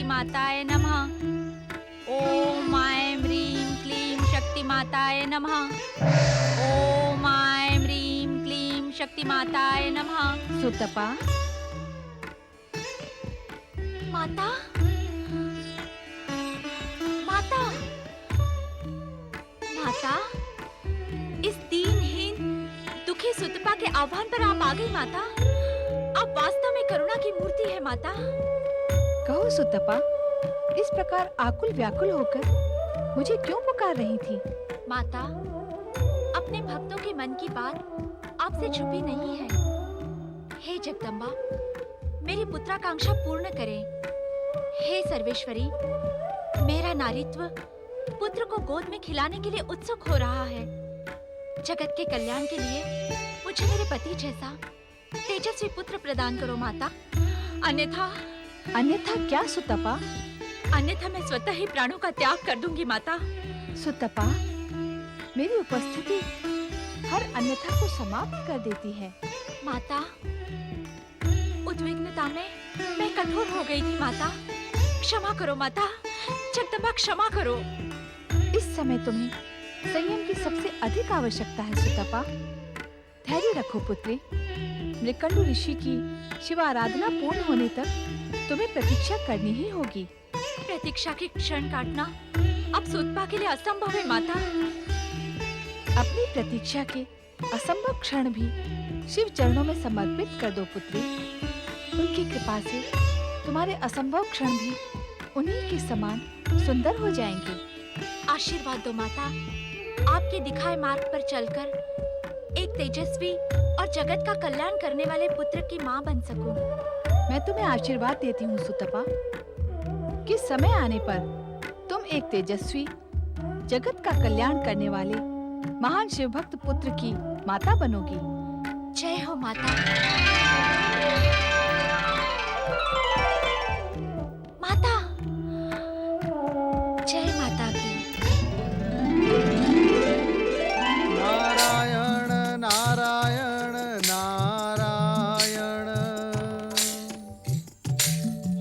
माताय नमः। ओम ऐं ह्रीं क्लीं शक्ति माताय नमः। ओम ऐं ह्रीं क्लीं शक्ति माताय नमः। सुतपा, माता, माता, माता, इस दीनहीन दुखी सुतपा के आह्वान पर आप आ गई माता। आप वास्तव में करुणा की मूर्ति है माता। कहो सुतपा, इस प्रकार आकुल व्याकुल होकर मुझे क्यों पुकार रही थी? माता, अपने भक्तों के मन की बात आपसे छुपी नहीं है। हे जगदम्बा, मेरी पुत्राकांक्षा पूर्ण करें। हे सर्वेश्वरी, मेरा नारीत्व पुत्र को गोद में खिलाने के लिए उत्सुक हो रहा है। जगत के कल्याण के लिए मुझे मेरे पति जैसा तेजस्वी पुत्र प्रदान करो माता। अन्यथा अन्यथा क्या सुतपा? अन्यथा मैं स्वतः ही प्राणों का त्याग कर दूंगी माता। सुतपा, मेरी उपस्थिति हर अन्यथा को समाप्त कर देती है। माता, उद्विग्नता में मैं कठोर हो गई थी माता। क्षमा करो माता, जगदम्बा क्षमा करो। इस समय तुम्हें संयम की सबसे अधिक आवश्यकता है सुतपा। धैर्य रखो पुत्री। मृकंडु ऋषि की शिव आराधना पूर्ण होने तक तुम्हें प्रतीक्षा करनी ही होगी। प्रतीक्षा की क्षण काटना अब सुतपा के लिए असंभव है माता। अपनी प्रतीक्षा के असंभव क्षण भी शिव चरणों में समर्पित कर दो पुत्री। उनकी कृपा से तुम्हारे असंभव क्षण भी उन्हीं के समान सुंदर हो जाएंगे। आशीर्वाद दो माता, आपके दिखाए मार्ग पर चलकर एक तेजस्वी और जगत का कल्याण करने वाले पुत्र की माँ बन सकूं। मैं तुम्हें आशीर्वाद देती हूँ सुतपा कि समय आने पर तुम एक तेजस्वी जगत का कल्याण करने वाले महान शिव भक्त पुत्र की माता बनोगी। जय हो माता। माता, जय माता की। नारायण नारायण नारायण,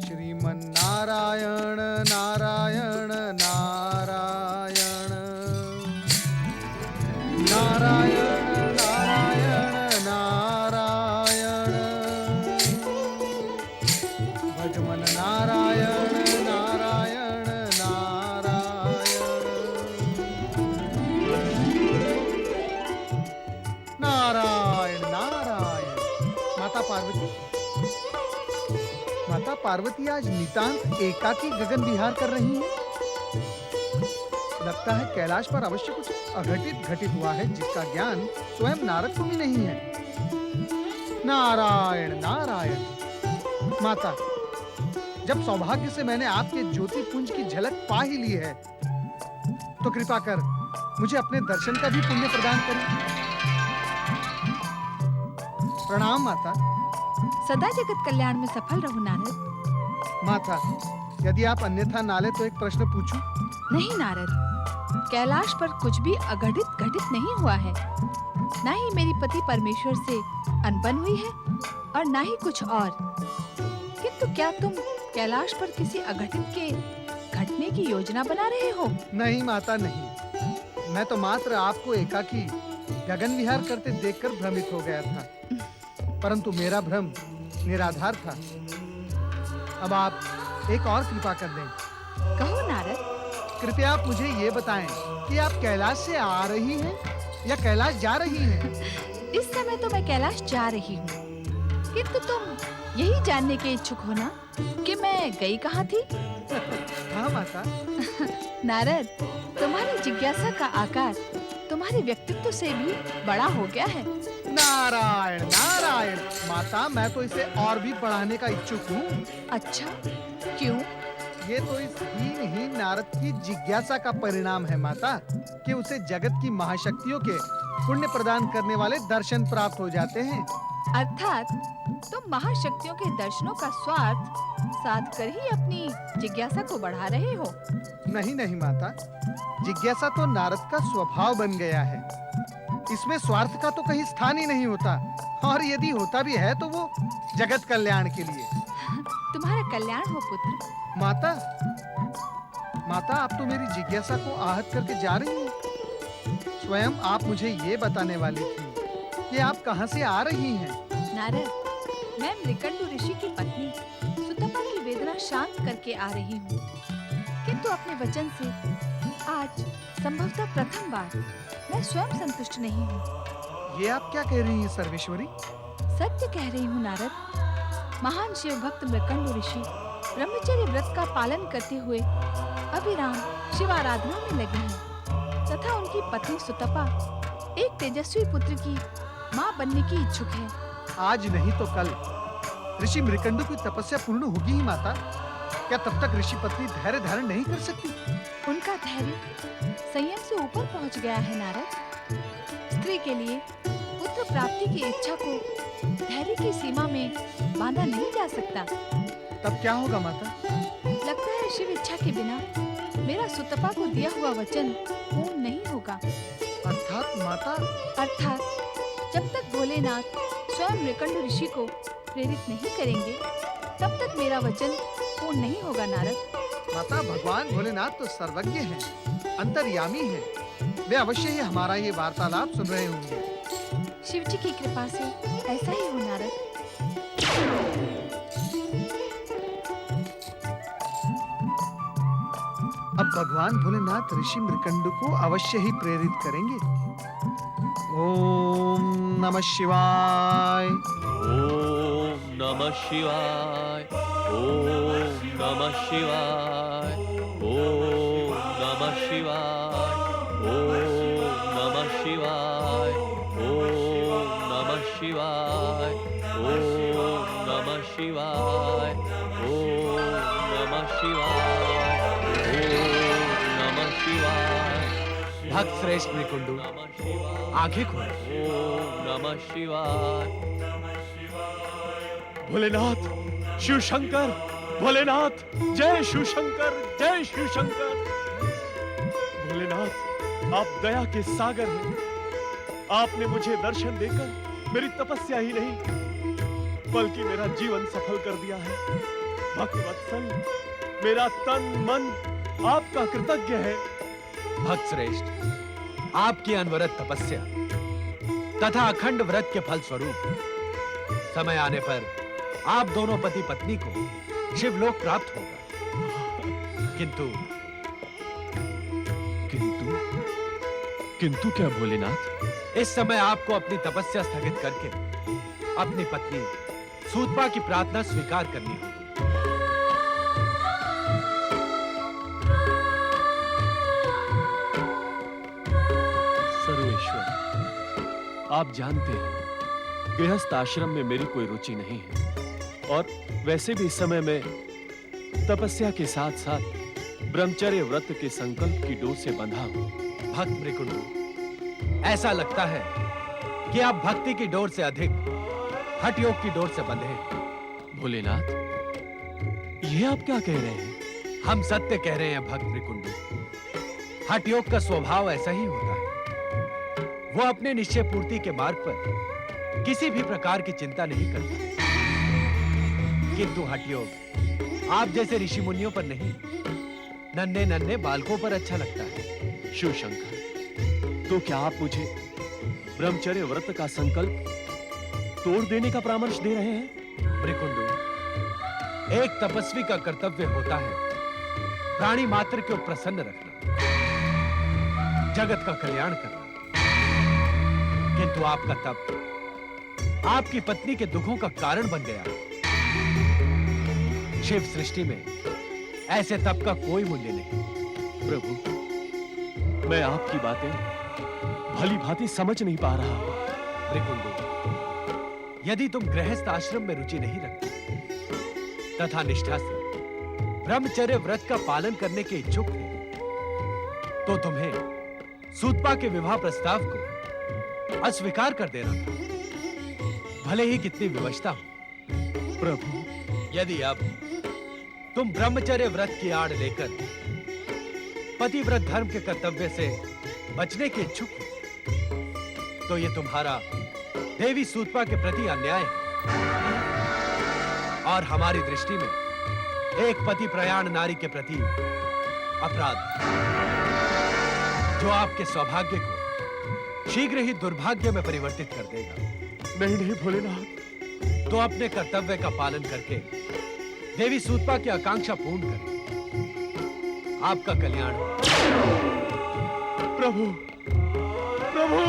श्रीमन नारायण नारायण नारायण, नारायण नारायण नारायण, भजमन नारायण नारायण नारायण, नारायण नारायण। माता पार्वती आज नितांत एकाकी गगन विहार कर रही हैं। लगता है कैलाश पर अवश्य कुछ अघटित घटित हुआ है जिसका ज्ञान स्वयं नारद को भी नहीं है। नारायण नारायण। माता, जब सौभाग्य से मैंने आपके ज्योति पुंज की झलक पा ही ली है, तो कृपा कर मुझे अपने दर्शन का भी पुण्य प्रदान करें। प्रणाम माता। सदा जगत कल्याण में सफल रहो नारद। माता, यदि आप अन्यथा ना ले तो एक प्रश्न पूछूं? नहीं नारद, कैलाश पर कुछ भी अघटित घटित नहीं हुआ है। ना ही मेरी पति परमेश्वर से अनबन हुई है और ना ही कुछ और। किंतु क्या तुम कैलाश पर किसी अघटित के घटने की योजना बना रहे हो? नहीं माता नहीं, मैं तो मात्र आपको एकाकी गगन विहार करते देखकर भ्रमित हो गया था, परंतु मेरा भ्रम निराधार था। अब आप एक और कृपा कर दें। कहो नारद। कृपया आप मुझे ये बताएं कि आप कैलाश से आ रही हैं या कैलाश जा रही हैं? इस समय तो मैं कैलाश जा रही हूँ, किंतु तुम यही जानने के इच्छुक हो ना कि मैं गई कहाँ थी? हाँ माता। नारद, तुम्हारी जिज्ञासा का आकार तुम्हारे व्यक्तित्व से भी बड़ा हो गया है। नारायण नारायण। माता, मैं तो इसे और भी बढ़ाने का इच्छुक हूँ। अच्छा, क्यों? ये तो इस हीन नारद की जिज्ञासा का परिणाम है माता, कि उसे जगत की महाशक्तियों के पुण्य प्रदान करने वाले दर्शन प्राप्त हो जाते हैं। अर्थात तुम महाशक्तियों के दर्शनों का स्वार्थ साध कर ही अपनी जिज्ञासा को बढ़ा रहे हो। नहीं नहीं माता, जिज्ञासा तो नारद का स्वभाव बन गया है। इसमें स्वार्थ का तो कहीं स्थान ही नहीं होता, और यदि होता भी है तो वो जगत कल्याण के लिए। तुम्हारा कल्याण हो पुत्र। माता, माता आप तो मेरी जिज्ञासा को आहत करके जा रही हैं। स्वयं आप मुझे ये बताने वाली थी कि आप कहाँ से आ रही हैं। नारद, मैं मृकंडु ऋषि की पत्नी सुतपा की वेदना शांत करके आ रही हूँ, किंतु अपने वचन से आज संभवतः प्रथम बार मैं स्वयं संतुष्ट नहीं हूँ। ये आप क्या कह रही हैं सर्वेश्वरी? सत्य कह रही हूँ नारद। महान शिव भक्त मृकंडु ऋषि ब्रह्मचर्य व्रत का पालन करते हुए अभिराम शिवाराधना में लगे हैं तथा उनकी पत्नी सुतपा एक तेजस्वी पुत्र की माँ बनने की इच्छुक है। आज नहीं तो कल ऋषि मृकंडु की तपस्या पूर्ण होगी ही माता। क्या तब तक ऋषि पत्नी धैर्य धारण नहीं कर सकती? उनका धैर्य संयम से ऊपर पहुँच गया है नारद। स्त्री के लिए पुत्र प्राप्ति की इच्छा को धैर्य की सीमा में बांधा नहीं जा सकता। तब क्या होगा माता? लगता है शिव इच्छा के बिना मेरा सुतपा को दिया हुआ वचन पूर्ण नहीं होगा। अर्थात माता? अर्थात जब तक भोलेनाथ स्वयं मृकंडु ऋषि को प्रेरित नहीं करेंगे तब तक मेरा वचन पूर्ण नहीं होगा नारद। माता, भगवान भोलेनाथ तो सर्वज्ञ हैं, अंतर्यामी हैं। वे अवश्य ही हमारा ये वार्तालाप सुन रहे होंगे। शिव जी की कृपा से ऐसा ही हो नारद। अब भगवान भोलेनाथ ऋषि मृकंडु को अवश्य ही प्रेरित करेंगे। ओम नमः शिवाय। ओम नमः शिवाय। ओम नमः शिवाय। ओम नमः शिवाय। ओम नमः शिवाय। ओम नमः शिवाय। ओम नमः शिवाय। ओम नमः शिवाय। ओम नमः शिवाय। भक्त श्रेष्ठ मृकुंडु, आंखें खोल। ओम नमः शिवाय। भोलेनाथ, शिव शंकर, भोलेनाथ, जय शिव शंकर, जय शिव शंकर। भोलेनाथ, आप दया के सागर हैं। आपने मुझे दर्शन देकर मेरी तपस्या ही नहीं बल्कि मेरा जीवन सफल कर दिया है। भक्त वत्सल, मेरा तन मन आपका कृतज्ञ है। भक्त श्रेष्ठ, आपकी अनवरत तपस्या तथा अखंड व्रत के फल स्वरूप समय आने पर आप दोनों पति पत्नी को शिवलोक प्राप्त होगा। किंतु किंतु किंतु क्या भोलेनाथ? इस समय आपको अपनी तपस्या स्थगित करके अपनी पत्नी सूतपा की प्रार्थना स्वीकार करनी होगी। सर्वेश्वर, आप जानते हैं गृहस्थ आश्रम में मेरी कोई रुचि नहीं है और वैसे भी इस समय में तपस्या के साथ साथ ब्रह्मचर्य व्रत के संकल्प की डोर से बंधा हूं। भक्त मृकुंडु, ऐसा लगता है कि आप भक्ति की डोर से अधिक हठ योग की डोर से बंधे हैं। भोलेनाथ, ये आप क्या कह रहे हैं? हम सत्य कह रहे हैं भक्त मृकुंडु। हठ योग का स्वभाव ऐसा ही होता है। वो अपने निश्चय पूर्ति के मार्ग पर किसी भी प्रकार की चिंता नहीं करता। किंतु हठ योग आप जैसे ऋषि मुनियों पर नहीं, नन्हे नन्हे बालकों पर अच्छा लगता है। शिव शंकर, तो क्या आप मुझे ब्रह्मचर्य व्रत का संकल्प तोड़ देने का परामर्श दे रहे हैं? मृकुंडु, एक तपस्वी का कर्तव्य होता है प्राणी मात्र को प्रसन्न रखना, जगत का कल्याण करना। किंतु आपका तप आपकी पत्नी के दुखों का कारण बन गया। शिव सृष्टि में ऐसे तप का कोई मूल्य नहीं। प्रभु, मैं आपकी बातें भली भांति समझ नहीं पा रहा हूं। मृकुंडु, यदि तुम गृहस्थ आश्रम में रुचि नहीं रखते तथा निष्ठा से ब्रह्मचर्य व्रत का पालन करने के इच्छुक थे, तो तुम्हें सूतपा के विवाह प्रस्ताव को अस्वीकार कर देना था, भले ही कितनी विवशता हो। प्रभु, यदि अब तुम ब्रह्मचर्य व्रत की आड़ लेकर पतिव्रत धर्म के कर्तव्य से बचने के इच्छुक हो, तो ये तुम्हारा देवी सूतपा के प्रति अन्याय है और हमारी दृष्टि में एक पति प्रयाण नारी के प्रति अपराध जो आपके सौभाग्य को शीघ्र ही दुर्भाग्य में परिवर्तित कर देगा। नहीं नहीं भोलेनाथ, तो अपने कर्तव्य का पालन करके देवी सूतपा की आकांक्षा पूर्ण करें। आपका कल्याण हो। प्रभु प्रभु।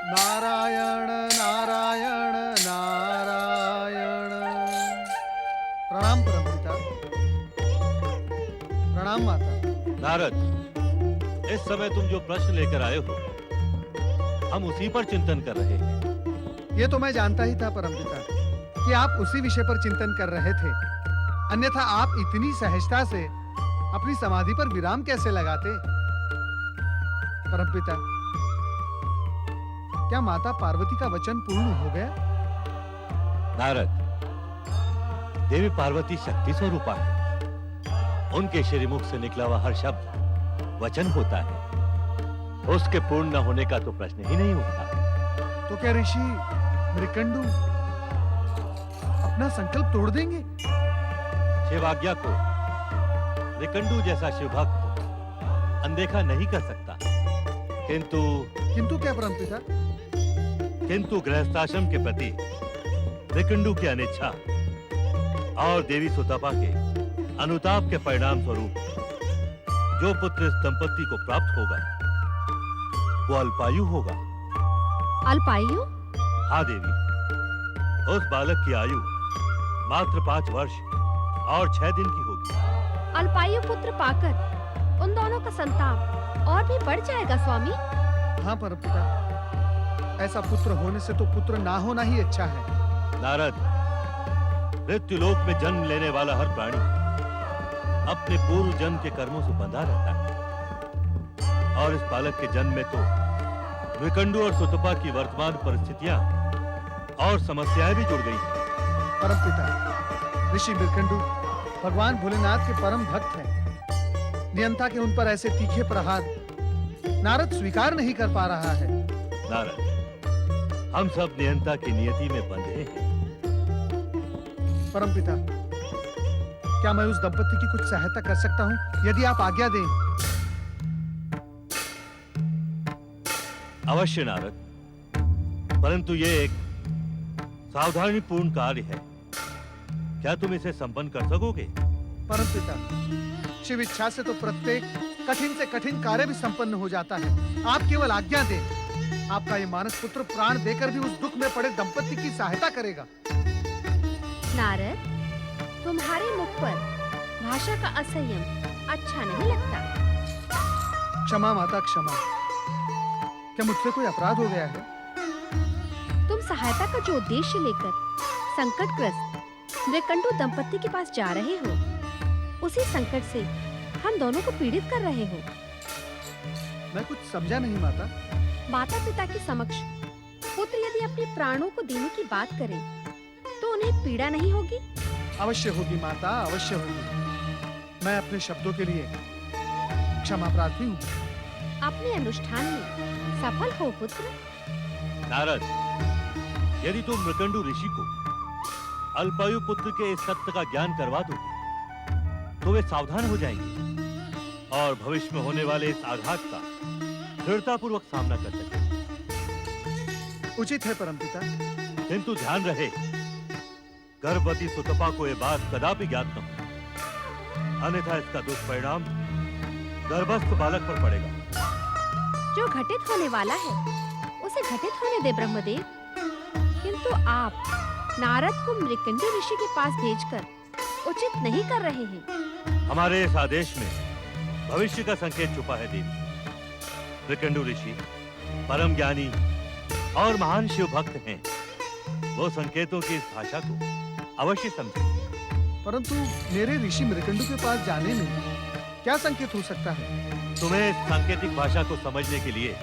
नारायण नारायण नारायण। प्रणाम परमपिता। प्रणाम माता। नारद, इस समय तुम जो प्रश्न लेकर आए हो हम उसी पर चिंतन कर रहे हैं। ये तो मैं जानता ही था परमपिता कि आप उसी विषय पर चिंतन कर रहे थे, अन्यथा आप इतनी सहजता से अपनी समाधि पर विराम कैसे लगाते? परमपिता, क्या माता पार्वती का वचन पूर्ण हो गया? नारद, देवी पार्वती शक्ति स्वरूपा है। उनके श्रीमुख से निकला हुआ हर शब्द वचन होता है। उसके पूर्ण न होने का तो प्रश्न ही नहीं उठता। तो क्या ऋषि मृकंडू अपना संकल्प तोड़ देंगे? शिवाज्ञा को मृकंडू जैसा शिवभक्त अनदेखा नहीं कर सकता। किंतु क्या परमपिता? किंतु गृहस्थाश्रम के प्रति मृकंडू की अनिच्छा और देवी सुतपा के अनुताप के परिणाम स्वरूप जो पुत्र इस दंपति को प्राप्त होगा वो अल्पायु होगा। अल्पायु? हाँ देवी, उस बालक की आयु मात्र 5 वर्ष और 6 दिन की होगी। अल्पायु पुत्र पाकर उन दोनों का संताप और भी बढ़ जाएगा स्वामी। हाँ परमपिता, ऐसा पुत्र होने से तो पुत्र ना होना ही अच्छा है। नारद, मृत्युलोक में जन्म लेने वाला हर प्राणी अपने पूर्व जन्म के कर्मों से बंधा रहता है और इस बालक के जन्म में तो मृकंडू और सुतपा की वर्तमान परिस्थितियां और समस्याएं भी जुड़ गई हैं। परमपिता, ऋषि मृकंडू भगवान भोलेनाथ के परम भक्त हैं। नियंता के उन पर ऐसे तीखे प्रहार नारद स्वीकार नहीं कर पा रहा है। नारद, हम सब नियंता की नियति में बंधे हैं। परमपिता, क्या मैं उस दंपति की कुछ सहायता कर सकता हूँ यदि आप आज्ञा दें? अवश्य नारद, परंतु ये एक सावधानीपूर्ण कार्य है। क्या तुम इसे संपन्न कर सकोगे? परमपिता, शिव इच्छा से तो प्रत्येक कठिन से कठिन कार्य भी संपन्न हो जाता है। आप केवल आज्ञा दें। आपका ये मानस पुत्र प्राण देकर भी उस दुख में पड़े दंपति की सहायता करेगा। नारद, तुम्हारे मुख पर भाषा का असंयम अच्छा नहीं लगता। क्षमा माता, क्षमा। क्या मुझसे कोई अपराध हो गया है? तुम सहायता का जो उद्देश्य लेकर संकटग्रस्त मृकंडू दंपति के पास जा रहे हो, उसी संकट से हम दोनों को पीड़ित कर रहे हो। मैं कुछ समझा नहीं माता। माता पिता के समक्ष पुत्र यदि अपने प्राणों को देने की बात करे तो उन्हें पीड़ा नहीं होगी? अवश्य होगी माता, अवश्य होगी। मैं अपने शब्दों के लिए क्षमा प्रार्थी हूँ। अपने अनुष्ठान में सफल हो पुत्र। नारद, यदि तुम मृकंडू ऋषि को अल्पायु पुत्र के इस सत्य का ज्ञान करवा दोगे तो वे सावधान हो जाएंगे और भविष्य में होने वाले इस आघात का दृढ़तापूर्वक सामना कर सकेंगे। उचित है परमपिता। किंतु ध्यान रहे, गर्भवती सुतपा को यह बात कदापि ज्ञात न हो, अन्यथा इसका दुष्परिणाम गर्भस्थ बालक पर पड़ेगा। जो घटित होने वाला है उसे घटित होने दे ब्रह्मदेव। किंतु आप नारद को मृकंडू ऋषि के पास भेजकर उचित नहीं कर रहे हैं। हमारे इस आदेश में भविष्य का संकेत छुपा है देवी। मृकंडू ऋषि परम ज्ञानी और महान शिव भक्त हैं। वो संकेतों की इस भाषा को अवश्य समझेंगे। परंतु मेरे ऋषि मृकंडू के पास जाने में क्या संकेत हो सकता है? तुम्हें इस सांकेतिक भाषा को समझने के लिए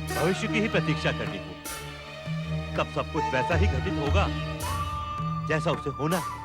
भविष्य की ही प्रतीक्षा करनी होगी। तब सब कुछ वैसा ही घटित होगा जैसा उसे होना है।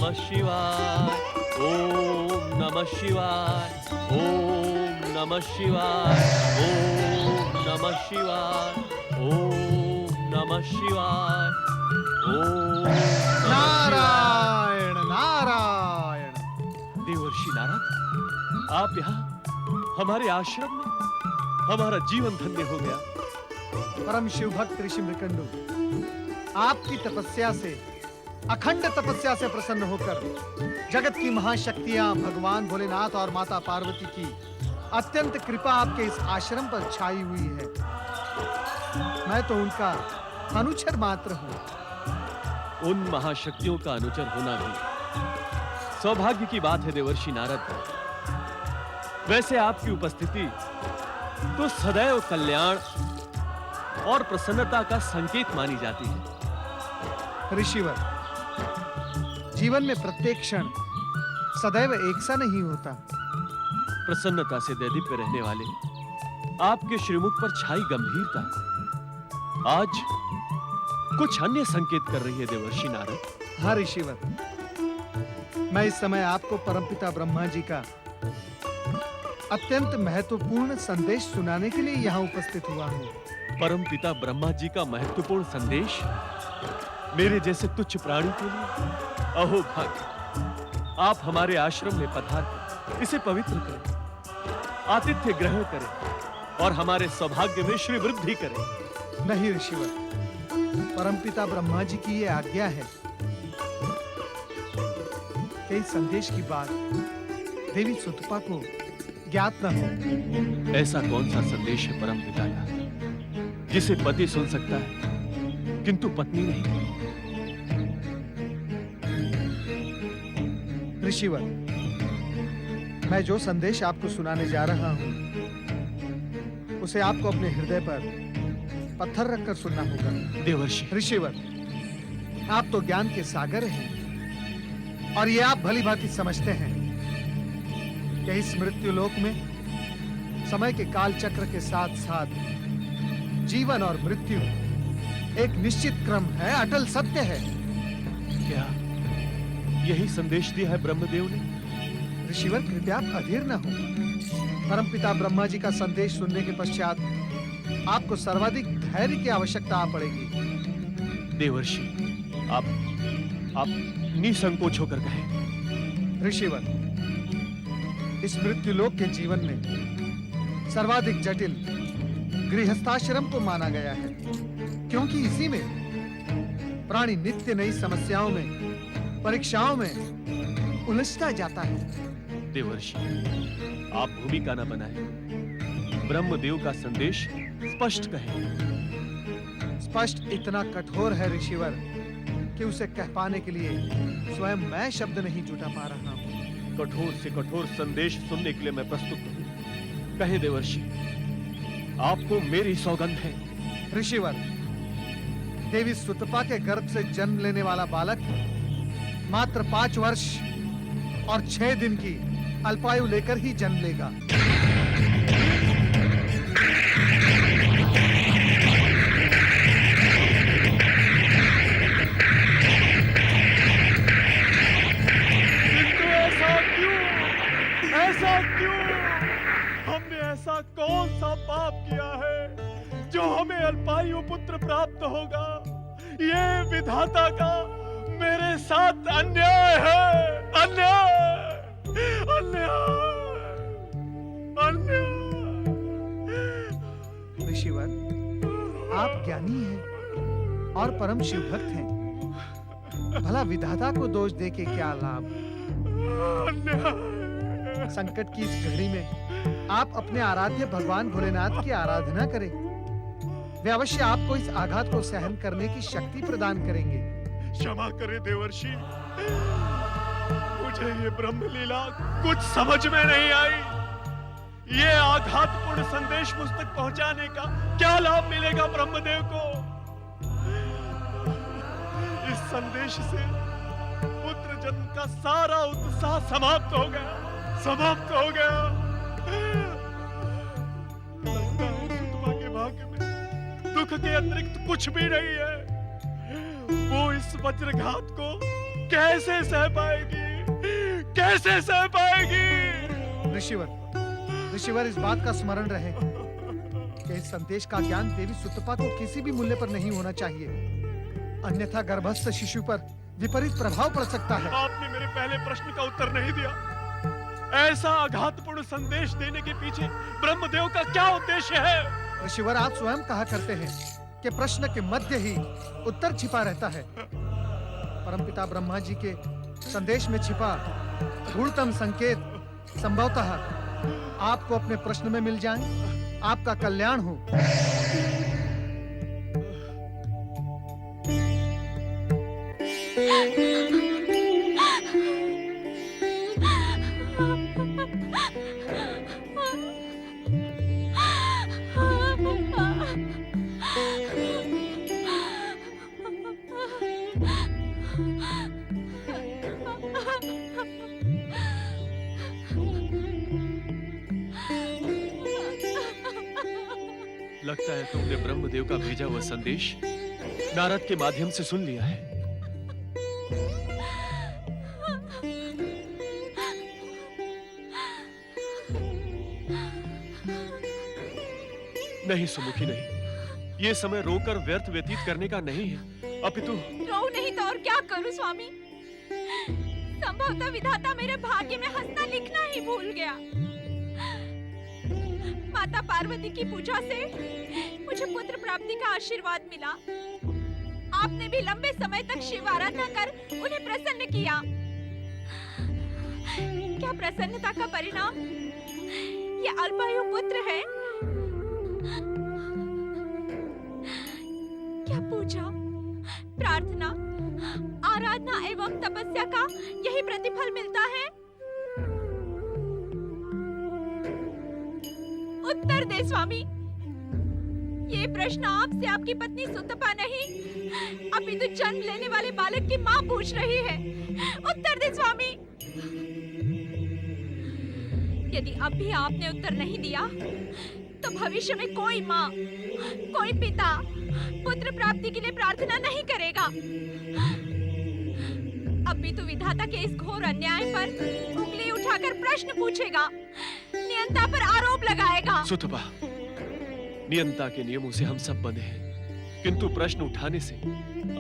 नमः शिवाय, ओम नमः शिवाय, ओम नमः शिवाय, ओम नमः शिवाय, ओम नमः शिवाय, ओम नारायण नारायण। देवर्षि नारद, आप यहाँ हमारे आश्रम में, हमारा जीवन धन्य हो गया। परम शिव भक्त ऋषि मृकंडू, आपकी तपस्या से, अखंड तपस्या से प्रसन्न होकर जगत की महाशक्तियां भगवान भोलेनाथ और माता पार्वती की अत्यंत कृपा आपके इस आश्रम पर छाई हुई है। मैं तो उनका अनुचर मात्र हूँ। उन महाशक्तियों का अनुचर होना भी सौभाग्य की बात है देवर्षि नारद। वैसे आपकी उपस्थिति तो सदैव कल्याण और प्रसन्नता का संकेत मानी जाती है। ऋषिवर, जीवन में प्रत्येक क्षण सदैव एक सा नहीं होता। प्रसन्नता से दैदीप्य रहने वाले आपके श्रीमुख पर छाई गंभीरता आज कुछ अन्य संकेत कर रही है देवर्षि नारद। हाँ ऋषिवर, मैं इस समय आपको परमपिता ब्रह्मा जी का अत्यंत महत्वपूर्ण संदेश सुनाने के लिए यहाँ उपस्थित हुआ हूँ। परमपिता ब्रह्मा जी का महत्वपूर्ण संदेश मेरे जैसे तुच्छ प्राणी के लिए? अहो भाग्य, आप हमारे आश्रम में पधार कर इसे पवित्र करें, आतिथ्य ग्रहण करें और हमारे सौभाग्य में श्री वृद्धि करें। नहीं ऋषिवर, परमपिता ब्रह्मा जी की ये आज्ञा है कि इस संदेश की बात देवी सुतपा को ज्ञात न हो। ऐसा कौन सा संदेश है परमपिता का जिसे पति सुन सकता है किंतु पत्नी नहीं? ऋषिवर, मैं जो संदेश आपको सुनाने जा रहा हूं उसे आपको अपने हृदय पर पत्थर रखकर सुनना होगा। देवर्षि, ऋषिवर, आप तो ज्ञान के सागर हैं और ये आप भली भांति समझते हैं कि इस मृत्यु लोक में समय के काल चक्र के साथ साथ जीवन और मृत्यु एक निश्चित क्रम है, अटल सत्य है। क्या यही संदेश दिया है ब्रह्मदेव ने? ऋषिवर, कृपया आप अधीर न हो। परमपिता ब्रह्मा जी का संदेश सुनने के पश्चात आपको सर्वाधिक धैर्य की आवश्यकता पड़ेगी। देवर्षि, आप निसंकोच होकर कहें। ऋषिवर, इस मृत्युलोक के जीवन में सर्वाधिक जटिल गृहस्थाश्रम को माना गया है, क्योंकि इसी में प्राणी नित्य नई समस्याओं में, परीक्षाओं में उलझता जाता है। देवर्षि, आप भूमिका न बनाएं, ब्रह्मदेव का संदेश स्पष्ट कहें। स्पष्ट इतना कठोर है ऋषिवर कि उसे कह पाने के लिए स्वयं मैं शब्द नहीं जुटा पा रहा हूँ। कठोर से कठोर संदेश सुनने के लिए मैं प्रस्तुत हूं। कहे देवर्षि, आपको मेरी सौगंध है। ऋषिवर, देवी सुतपा के गर्भ से जन्म लेने वाला बालक मात्र 5 वर्ष और 6 दिन की अल्पायु लेकर ही जन्म लेगा। ऐसा क्यों? हमने ऐसा कौन सा पाप किया है जो हमें अल्पायु पुत्र प्राप्त होगा? ये विधाता का मेरे साथ अन्याय है, अन्याय, अन्याय, अन्याय। ऋषिवर, आप ज्ञानी हैं और परम शिव भक्त हैं। भला विधाता को दोष देके क्या लाभ? संकट की इस घड़ी में आप अपने आराध्य भगवान भोलेनाथ की आराधना करें। वे अवश्य आपको इस आघात को सहन करने की शक्ति प्रदान करेंगे। क्षमा करे देवर्षि, मुझे ये ब्रह्मलीला कुछ समझ में नहीं आई। ये आघातपूर्ण संदेश मुझ तक पहुंचाने का क्या लाभ मिलेगा ब्रह्मदेव को? इस संदेश से पुत्र जन्म का सारा उत्साह समाप्त हो गया, समाप्त हो गया। लगता है सुतपा के भाग्य में दुख के अतिरिक्त कुछ भी नहीं है। वो इस वज्रघात को कैसे सह पाएगी, कैसे सह पाएगी? ऋषिवर इस बात का स्मरण रहे कि इस संदेश का ज्ञान देवी सुतपा को किसी भी मूल्य पर नहीं होना चाहिए, अन्यथा गर्भस्थ शिशु पर विपरीत प्रभाव पड़ सकता है। आपने मेरे पहले प्रश्न का उत्तर नहीं दिया। ऐसा आघातपूर्ण संदेश देने के पीछे ब्रह्मदेव का क्या उद्देश्य है? ऋषिवर, आप स्वयं कहा करते हैं कि प्रश्न के मध्य ही उत्तर छिपा रहता है। परमपिता ब्रह्मा जी के संदेश में छिपा गूढ़तम संकेत संभवतः आपको अपने प्रश्न में मिल जाए, आपका कल्याण हो। लगता है तुमने ब्रह्मदेव का भेजा हुआ संदेश नारद के माध्यम से सुन लिया है। नहीं सुमुखी, नहीं। ये समय रोकर व्यर्थ व्यतीत करने का नहीं है, अपितु रो नहीं तो और क्या करूं स्वामी? संभवतः विधाता मेरे भाग्य में हंसना लिखना ही भूल गया। माता पार्वती की पूजा से मुझे पुत्र प्राप्ति का आशीर्वाद मिला। आपने भी लंबे समय तक शिव आराधना कर उन्हें प्रसन्न किया। क्या प्रसन्नता का परिणाम ये अल्पायु पुत्र है? क्या पूजा, प्रार्थना, आराधना एवं तपस्या का यही प्रतिफल मिलता है? उत्तर दे स्वामी। ये प्रश्न आपसे आपकी पत्नी सुतपा नहीं, अपितु जन्म लेने वाले बालक की माँ पूछ रही है। उत्तर दे स्वामी। यदि अब भी आपने उत्तर नहीं दिया, तो भविष्य में कोई माँ, कोई पिता पुत्र प्राप्ति के लिए प्रार्थना नहीं करेगा। अपितु विधाता के इस घोर अन्याय पर उंगली उठाकर प्रश्न पूछेगा, नियंता पर आरोप लगाएगा। सुतपा, नियंता के नियमों से हम सब बंधे हैं, किंतु प्रश्न उठाने से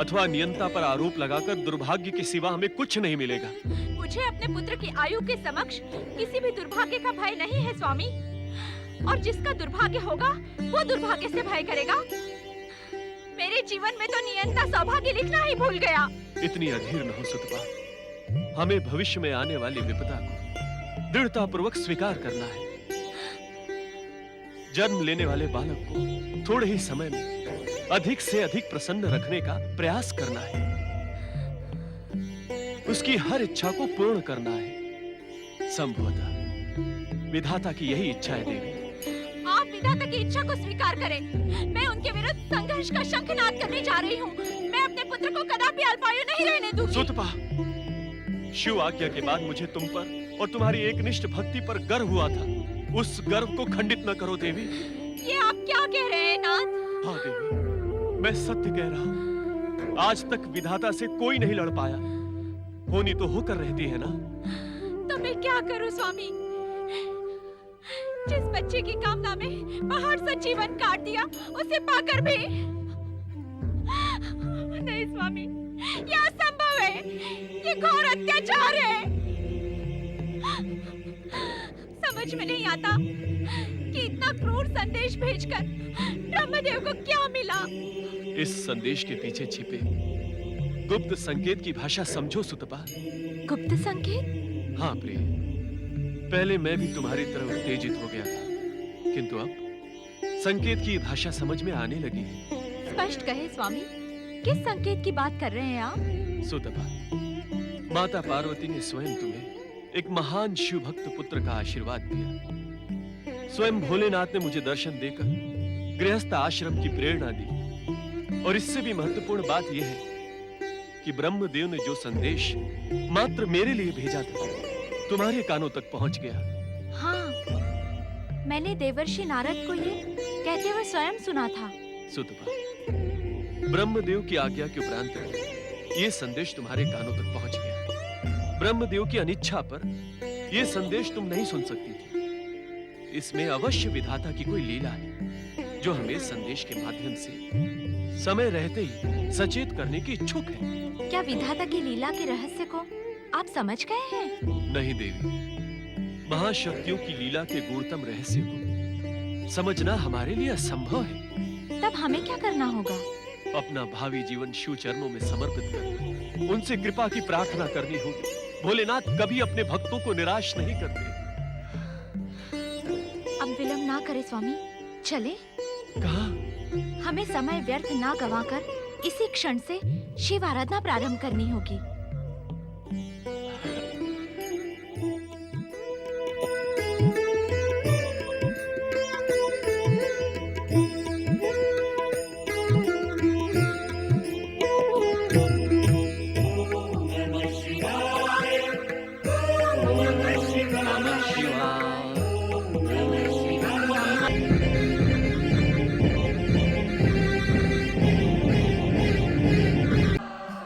अथवा नियंता पर आरोप लगाकर दुर्भाग्य के सिवा हमें कुछ नहीं मिलेगा। मुझे अपने पुत्र की आयु के समक्ष किसी भी दुर्भाग्य का भय नहीं है स्वामी, और जिसका दुर्भाग्य होगा वो दुर्भाग्य से भय करेगा। मेरे जीवन में तो नियंता सौभाग्य लिखना ही भूल गया। इतनी अधीर न हो सुतपा, हमें भविष्य में आने वाली विपदा को दृढ़ता पूर्वक स्वीकार करना है। जन्म लेने वाले बालक को थोड़े ही समय में अधिक से अधिक प्रसन्न रखने का प्रयास करना है, उसकी हर इच्छा को पूर्ण करना है। संभवतः विधाता की यही इच्छा है देवी। आप विधाता की इच्छा को स्वीकार करें। मैं उनके विरुद्ध संघर्ष का शंखनाद करने जा रही हूँ। मैं अपने पुत्र को कदापि अल्पायु नहीं रहने दूंगी। सुतपा, शिव आज्ञा के बाद मुझे तुम पर और तुम्हारी एकनिष्ठ भक्ति पर गर्व हुआ था। उस गर्व को खंडित न करो देवी। ये आप क्या कह रहे हैं नाथ? हाँ देवी, मैं सत्य कह रहा हूँ। आज तक विधाता से कोई नहीं लड़ पाया। होनी तो होकर रहती है ना। तो मैं क्या करूं स्वामी? जिस बच्चे की कामना में पहाड़ सा जीवन काट दिया, उसे पाकर भी नहीं स्वामी, ये असंभव है। ये घोर अत्याचार है। समझ में नहीं आता कि इतना क्रूर संदेश भेजकर ब्रह्मदेव को क्या मिला। इस संदेश के पीछे छिपे गुप्त संकेत की भाषा समझो सुतपा। गुप्त संकेत? हाँ प्रिय, पहले मैं भी तुम्हारी तरह उत्तेजित हो गया था, किंतु अब संकेत की भाषा समझ में आने लगी है। स्पष्ट कहे स्वामी, किस संकेत की बात कर रहे हैं आप? सुतपा, माता पार्वती ने स्वयं तुम्हें एक महान शिव भक्त पुत्र का आशीर्वाद दिया। स्वयं भोलेनाथ ने मुझे दर्शन देकर गृहस्थ आश्रम की प्रेरणा दी। और इससे भी महत्वपूर्ण बात यह है कि ब्रह्मदेव ने जो संदेश मात्र मेरे लिए भेजा था, तुम्हारे कानों तक पहुंच गया। हाँ, मैंने देवर्षि नारद को ये कहते हुए स्वयं सुना था। सुतपा, ब्रह्मदेव की आज्ञा के उपरांत ये संदेश तुम्हारे कानों तक पहुंच गया। ब्रह्मदेव की अनिच्छा पर ये संदेश तुम नहीं सुन सकती थी। इसमें अवश्य विधाता की कोई लीला है जो हमें संदेश के माध्यम से समय रहते ही सचेत करने की इच्छुक है। क्या विधाता की लीला के रहस्य को आप समझ गए हैं? नहीं देवी, महाशक्तियों की लीला के गूढ़तम रहस्य को समझना हमारे लिए असंभव है। तब हमें क्या करना होगा? अपना भावी जीवन शिव चरणों में समर्पित कर उनसे कृपा की प्रार्थना करनी होगी। भोलेनाथ कभी अपने भक्तों को निराश नहीं करते। अब विलंब ना करें स्वामी, चले। कहाँ? हमें समय व्यर्थ ना गंवाकर इसी क्षण से शिव आराधना प्रारंभ करनी होगी।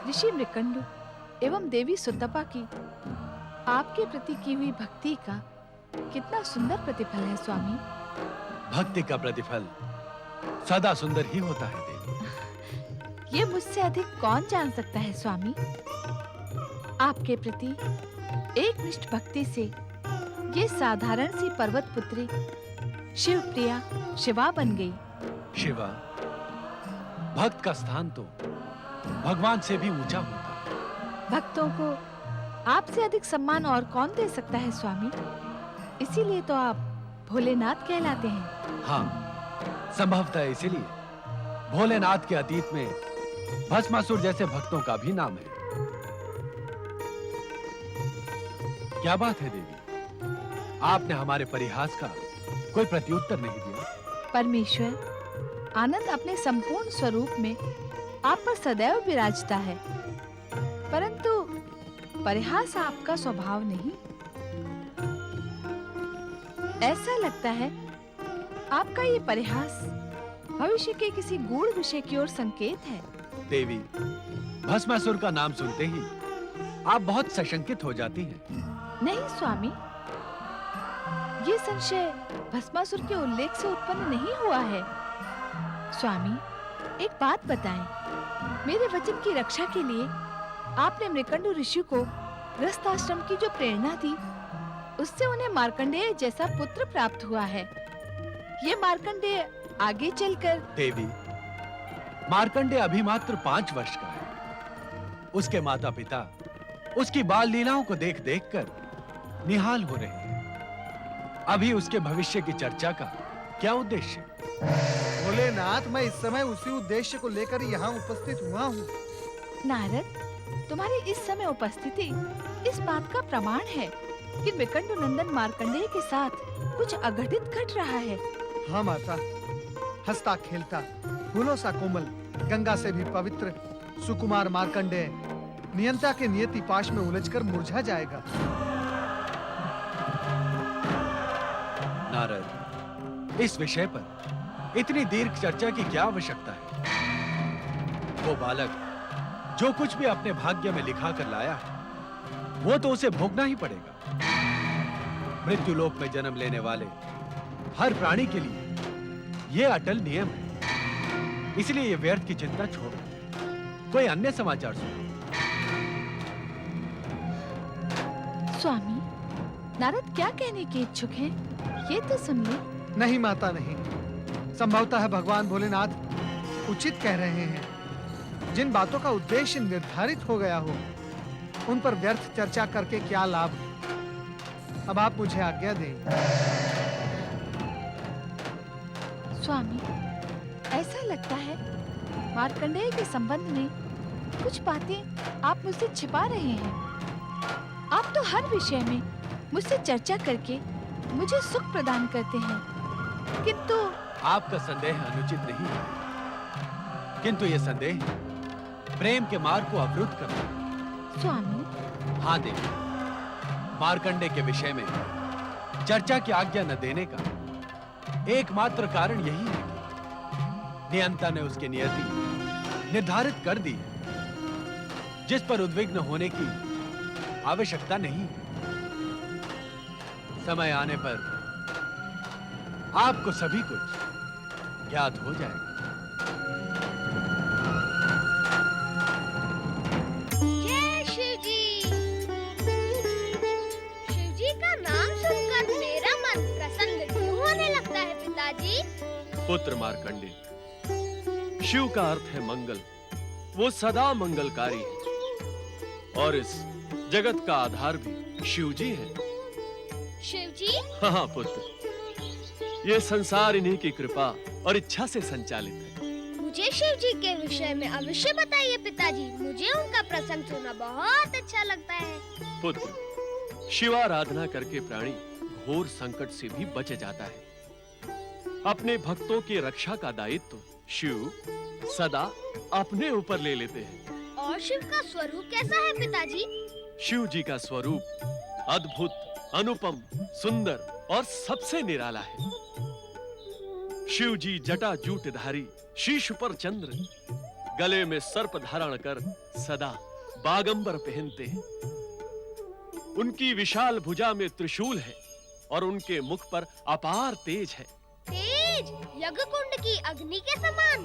ऋषि मृकंडु एवं देवी सुतपा की आपके प्रति की हुई भक्ति का कितना सुंदर प्रतिफल है स्वामी। भक्ति का प्रतिफल सदा सुंदर ही होता है देवी। ये मुझसे अधिक कौन जान सकता है स्वामी। आपके प्रति एकनिष्ठ भक्ति से ये साधारण सी पर्वत पुत्री शिव प्रिया शिवा बन गई। शिवा, भक्त का स्थान तो भगवान से भी ऊंचा होता है। भक्तों को आपसे अधिक सम्मान और कौन दे सकता है स्वामी। इसीलिए तो आप भोलेनाथ कहलाते हैं। हाँ, संभवतः इसीलिए भोलेनाथ के अतीत में भस्मासुर जैसे भक्तों का भी नाम है। क्या बात है देवी, आपने हमारे परिहास का कोई प्रत्युत्तर नहीं दिया। परमेश्वर, आनंद अपने संपूर्ण स्वरूप में आप पर सदैव विराजता है, परंतु परिहास आपका स्वभाव नहीं। ऐसा लगता है आपका ये परिहास भविष्य के किसी गूढ़ विषय की ओर संकेत है। देवी, भस्मासुर का नाम सुनते ही आप बहुत सशंकित हो जाती हैं। नहीं स्वामी, ये संशय भस्मासुर के उल्लेख से उत्पन्न नहीं हुआ है। स्वामी, एक बात बताएं, मेरे वचन की रक्षा के लिए आपने मृकंडु ऋषि को गृहस्थ आश्रम की जो प्रेरणा दी, उससे उन्हें मार्कंडेय जैसा पुत्र प्राप्त हुआ है। ये मार्कंडेय आगे चलकर देवी, मार्कंडेय अभी मात्र 5 वर्ष का है। उसके माता पिता उसकी बाल लीलाओं को देख देख कर निहाल हो रहे हैं। अभी उसके भविष्य की चर्चा का क्या उद्देश्य? भोलेनाथ, मैं इस समय उसी उद्देश्य को लेकर यहाँ उपस्थित हुआ हूँ। नारद, तुम्हारी इस समय उपस्थिति इस बात का प्रमाण है कि मृकंडु नंदन मार्कंडेय के साथ कुछ अघटित घट रहा है। हाँ माता, हंसता खेलता, फूलों सा कोमल, गंगा से भी पवित्र सुकुमार मार्कंडेय नियंता के नियति पाश में उलझकर मुरझा जाएगा। नारद, इस विषय पर इतनी दीर्घ चर्चा की क्या आवश्यकता है? वो बालक जो कुछ भी अपने भाग्य में लिखा कर लाया है, वो तो उसे भोगना ही पड़ेगा। मृत्यु लोक में जन्म लेने वाले हर प्राणी के लिए ये अटल नियम है। इसलिए ये व्यर्थ की चिंता छोड़ कोई अन्य समाचार सुनो। स्वामी, नारद क्या कहने के इच्छुक हैं? ये तो सुन ले। नहीं माता, नहीं। संभवतः भगवान भोलेनाथ उचित कह रहे हैं। जिन बातों का उद्देश्य निर्धारित हो गया हो, उन पर व्यर्थ चर्चा करके क्या लाभ। अब आप मुझे आज्ञा दें। स्वामी, ऐसा लगता है मार्कंडेय के संबंध में कुछ बातें आप मुझसे छिपा रहे हैं। आप तो हर विषय में मुझसे चर्चा करके मुझे सुख प्रदान करते हैं, किंतु आपका संदेह अनुचित नहीं है, किंतु ये संदेह प्रेम के मार्ग को अवरुद्ध करता है। स्वामी, हाँ देवी, मार्कंडेय के विषय में चर्चा की आज्ञा न देने का एकमात्र कारण यही है कि नियंता ने उसकी नियति निर्धारित कर दी है। जिस पर उद्विग्न होने की आवश्यकता नहीं। समय आने पर आपको सभी कुछ ज्ञात हो जाएगा। जय शिव जी। शिव जी का नाम सुनकर मेरा मन प्रसन्न क्यों होने लगता है पिताजी? पुत्र मार्कंडे, शिव का अर्थ है मंगल। वो सदा मंगलकारी है और इस जगत का आधार भी शिव जी है। शिव जी? हाँ पुत्र, ये संसार इन्हीं की कृपा और इच्छा से संचालित है। मुझे शिव जी के विषय में अवश्य बताइए पिताजी। मुझे उनका प्रसंग सुनना बहुत अच्छा लगता है। पुत्र, शिवाराधना करके प्राणी घोर संकट से भी बच जाता है। अपने भक्तों की रक्षा का दायित्व शिव सदा अपने ऊपर ले लेते हैं। और शिव का स्वरूप कैसा है पिताजी? शिव जी का स्वरूप अद्भुत, अनुपम, सुंदर और सबसे निराला है। शिव जी जटा जूटधारी, शीश पर चंद्र, गले में सर्प धारण कर सदा बागंबर पहनते हैं। उनकी विशाल भुजा में त्रिशूल है और उनके मुख पर अपार तेज है। तेज? यज्ञकुंड की अग्नि के समान?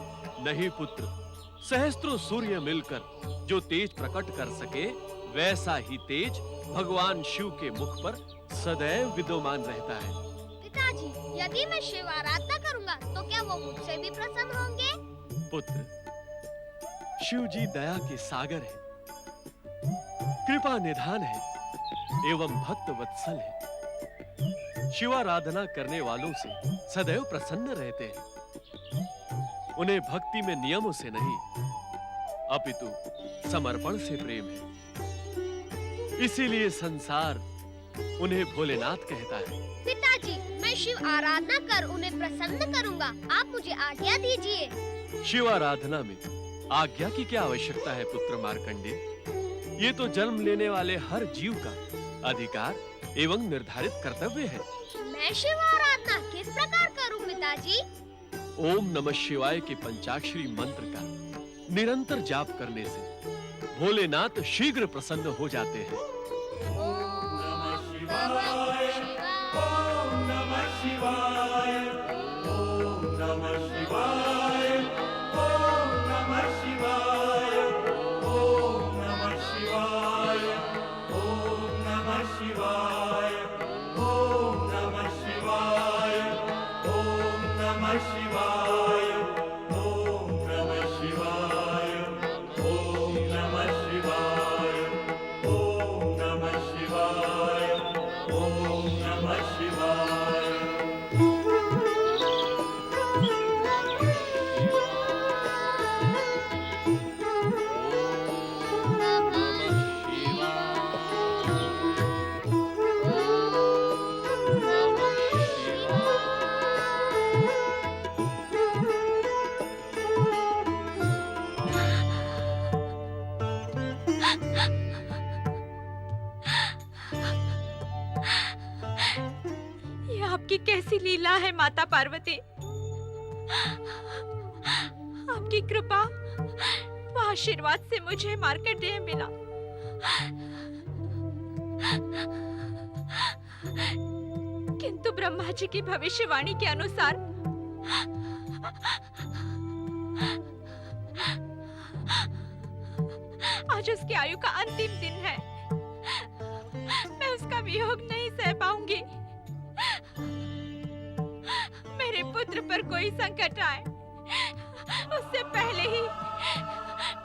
नहीं पुत्र, सहस्त्रों सूर्य मिलकर जो तेज प्रकट कर सके, वैसा ही तेज भगवान शिव के मुख पर सदैव विद्यमान रहता है। पिताजी, यदि मैं शिव आराधना करूंगा तो क्या वो मुझसे भी प्रसन्न होंगे? पुत्र, शिव जी दया के सागर है, कृपा निधान है एवं भक्त वत्सल है। शिवाराधना करने वालों से सदैव प्रसन्न रहते हैं। उन्हें भक्ति में नियमों से नहीं, अपितु समर्पण से प्रेम है। इसीलिए संसार उन्हें भोलेनाथ कहता है। पिताजी, मैं शिव आराधना कर उन्हें प्रसन्न करूंगा। आप मुझे आज्ञा दीजिए। शिवाराधना में आज्ञा की क्या आवश्यकता है पुत्र मार्कंडे? ये तो जन्म लेने वाले हर जीव का अधिकार एवं निर्धारित कर्तव्य है। मैं शिव आराधना किस प्रकार करूं पिताजी? ओम नमः शिवाय के पंचाक्षरी मंत्र का निरंतर जाप करने से भोलेनाथ शीघ्र प्रसन्न हो जाते हैं। ओम नमः शिवाय। ओम नमः शिवाय। ओम नमः शिवाय। ओम नमः शिवाय। ओम नमः शिवाय। ओम नमः शिवाय। ओम नमः शिवाय। ओम नमः शिवाय। ओम नमः शिवाय। ओम नमः शिवाय। ओम नमः शिवाय। ओम नमः शिवाय। ये आपकी कैसी लीला है माता पार्वती। आपकी कृपा व आशीर्वाद से मुझे मार्कंडेय मिला। किंतु ब्रह्मा जी की भविष्यवाणी के अनुसार आज उसकी आयु का अंतिम दिन है। मैं उसका वियोग नहीं सह पाऊंगी। मेरे पुत्र पर कोई संकट आए उससे पहले ही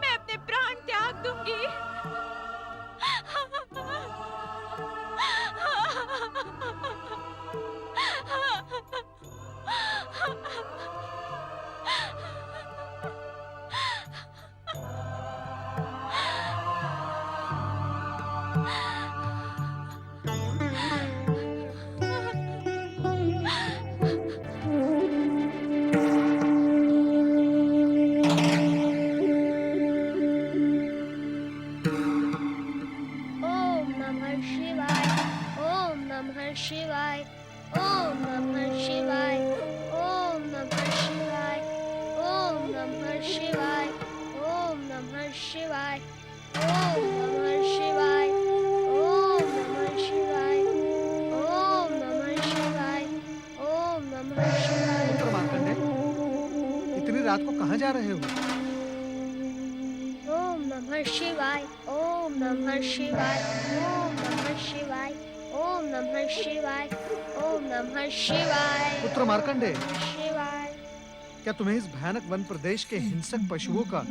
मैं अपने प्राण त्याग दूंगी। ओम नमः शिवाय। ओम नमः शिवाय। ओम नमः शिवाय। ओम नमः शिवाय। ओम नमः शिवाय। ओम नमः शिवाय। ओम रात को कहाँ जा रहे हो? ओम नमः शिवाय, ओम नमः शिवाय, ओम नमः शिवाय, ओम नमः शिवाय, ओम नमः शिवाय, पुत्र मार्कंडेय, शिवाय। क्या तुम्हें इस भयानक वन प्रदेश के हिंसक पशुओं का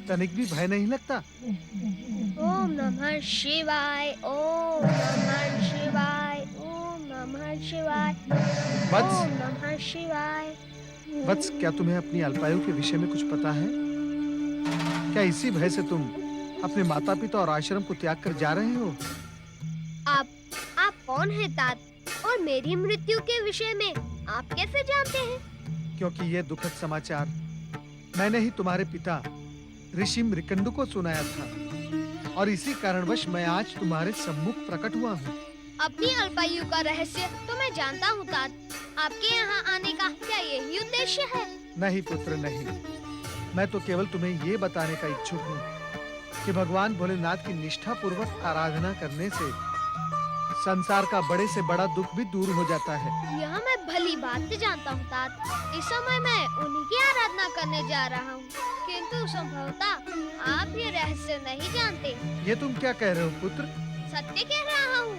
तनिक भी भय नहीं लगता? ओम नमः शिवाय, ओम नमः शिवाय, ओम नमः शिवाय, वत्स, ओम नमः शिवाय। वत्स, क्या तुम्हें अपनी अल्पायु के विषय में कुछ पता है? क्या इसी भय से तुम अपने माता पिता और आश्रम को त्याग कर जा रहे हो? आप कौन है तात? और मेरी मृत्यु के विषय में आप कैसे जानते हैं? क्योंकि ये दुखद समाचार मैंने ही तुम्हारे पिता ऋषि मृकंडु को सुनाया था और इसी कारणवश मैं आज तुम्हारे सम्मुख प्रकट हुआ हूँ। अपनी अल्पायु का रहस्य तो मैं जानता हूँ तात। आपके यहाँ आने का क्या यही उद्देश्य है? नहीं पुत्र नहीं, मैं तो केवल तुम्हें ये बताने का इच्छुक हूँ कि भगवान भोलेनाथ की निष्ठा पूर्वक आराधना करने से संसार का बड़े से बड़ा दुख भी दूर हो जाता है। यह मैं भली बात से जानता हूँ तात। इस समय मैं उन्हीं की आराधना करने जा रहा हूँ, किंतु संभवतः आप ये रहस्य नहीं जानते। ये तुम क्या कह रहे हो पुत्र? सत्य कह रहा हूँ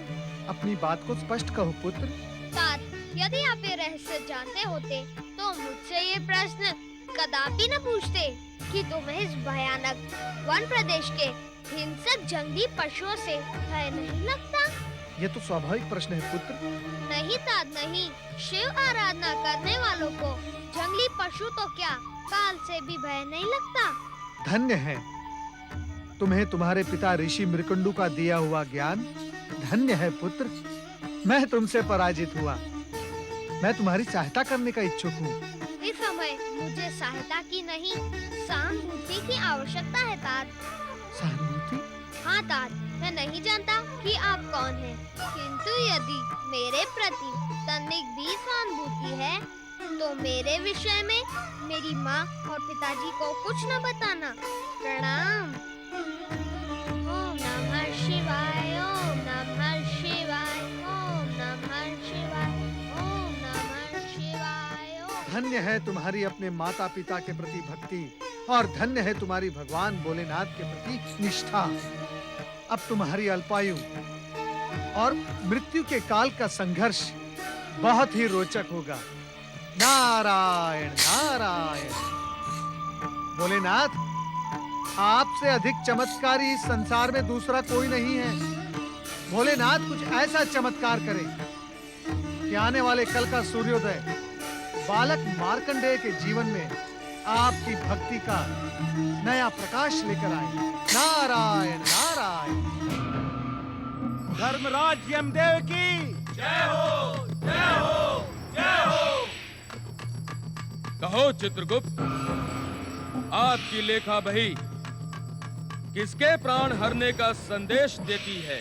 अपनी बात को स्पष्ट कहो पुत्र। तात। यदि आप ये रहस्य जानते होते तो मुझसे ये प्रश्न कदापि न पूछते कि तुम्हें इस भयानक वन प्रदेश के हिंसक जंगली पशुओं से भय नहीं लगता। ये तो स्वाभाविक प्रश्न है पुत्र। नहीं तात नहीं, शिव आराधना करने वालों को जंगली पशु तो क्या काल से भी भय नहीं लगता। धन्य है तुम्हें तुम्हारे पिता ऋषि मृकंडु का दिया हुआ ज्ञान। धन्य है पुत्र, मैं तुमसे पराजित हुआ। मैं तुम्हारी सहायता करने का इच्छुक हूँ। इस समय मुझे सहायता की नहीं, सहानुभूति की आवश्यकता है तात। सहानुभूति? हाँ तात, मैं नहीं जानता कि आप कौन हैं, किंतु यदि मेरे प्रति तनिक भी सहानुभूति है तो मेरे विषय में मेरी माँ और पिताजी को कुछ न बताना। प्रणाम। ओम नमः शिवाय, ओम नमः शिवाय, ओम नमः शिवाय, ओम नमः शिवाय। धन्य है तुम्हारी अपने माता पिता के प्रति भक्ति और धन्य है तुम्हारी भगवान भोलेनाथ के प्रति निष्ठा। अब तुम्हारी अल्पायु और मृत्यु के काल का संघर्ष बहुत ही रोचक होगा। नारायण नारायण। भोलेनाथ, आपसे अधिक चमत्कारी इस संसार में दूसरा कोई नहीं है। भोलेनाथ कुछ ऐसा चमत्कार करें कि आने वाले कल का सूर्योदय बालक मार्कंडेय के जीवन में आपकी भक्ति का नया प्रकाश लेकर आए। नारायण नारायण। धर्मराज यमदेव की जय हो, जय हो, जय हो। कहो चित्रगुप्त, आपकी लेखा बही किसके प्राण हरने का संदेश देती है?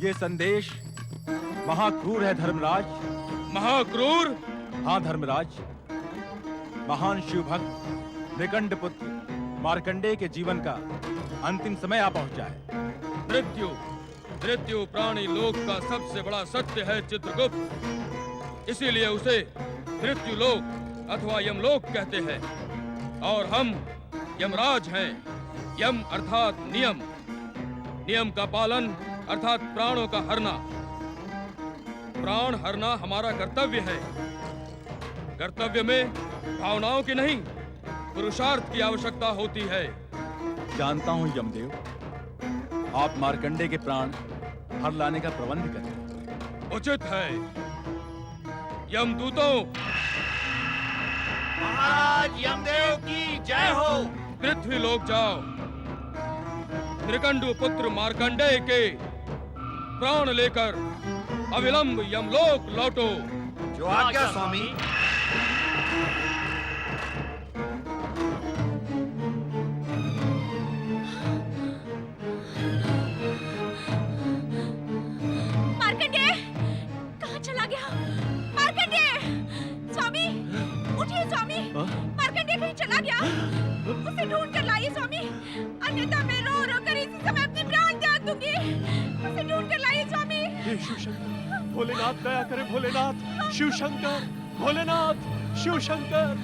ये संदेश महाक्रूर है धर्मराज। महाक्रूर? हाँ धर्मराज, महान शिव भक्त मृकंड पुत्र मार्कंडेय के जीवन का अंतिम समय आ पहुंचा है। मृत्यु मृत्यु प्राणी लोक का सबसे बड़ा सत्य है चित्रगुप्त, इसीलिए उसे मृत्यु लोक अथवा यमलोक कहते हैं। और हम यमराज हैं। यम अर्थात नियम, नियम का पालन अर्थात प्राणों का हरना। प्राण हरना हमारा कर्तव्य है। कर्तव्य में भावनाओं की नहीं, पुरुषार्थ की आवश्यकता होती है। जानता हूँ यमदेव, आप मार्कंडेय के प्राण हर लाने का प्रबंध करें। उचित है। यमदूतों, महाराज यमदेव की जय हो। पृथ्वी लोक जाओ, मृकंडु पुत्र मार्कंडेय के प्राण लेकर अविलंब यमलोक लौटो। जो आज्ञा स्वामी। मार्कंडेय कहाँ चला गया? मार्कंडेय, स्वामी उठिए स्वामी। मार्कंडेय कहीं चला गया? उसे ढूंढ कर लाइए स्वामी, अन्यथा मैं रो रो कर इसी समय अपने प्राण त्याग दूंगी। उसे ढूंढ कर लाइए स्वामी। हे शिव शंकर, भोलेनाथ दया करे। भोलेनाथ, शिव शंकर, भोलेनाथ, शिव शंकर।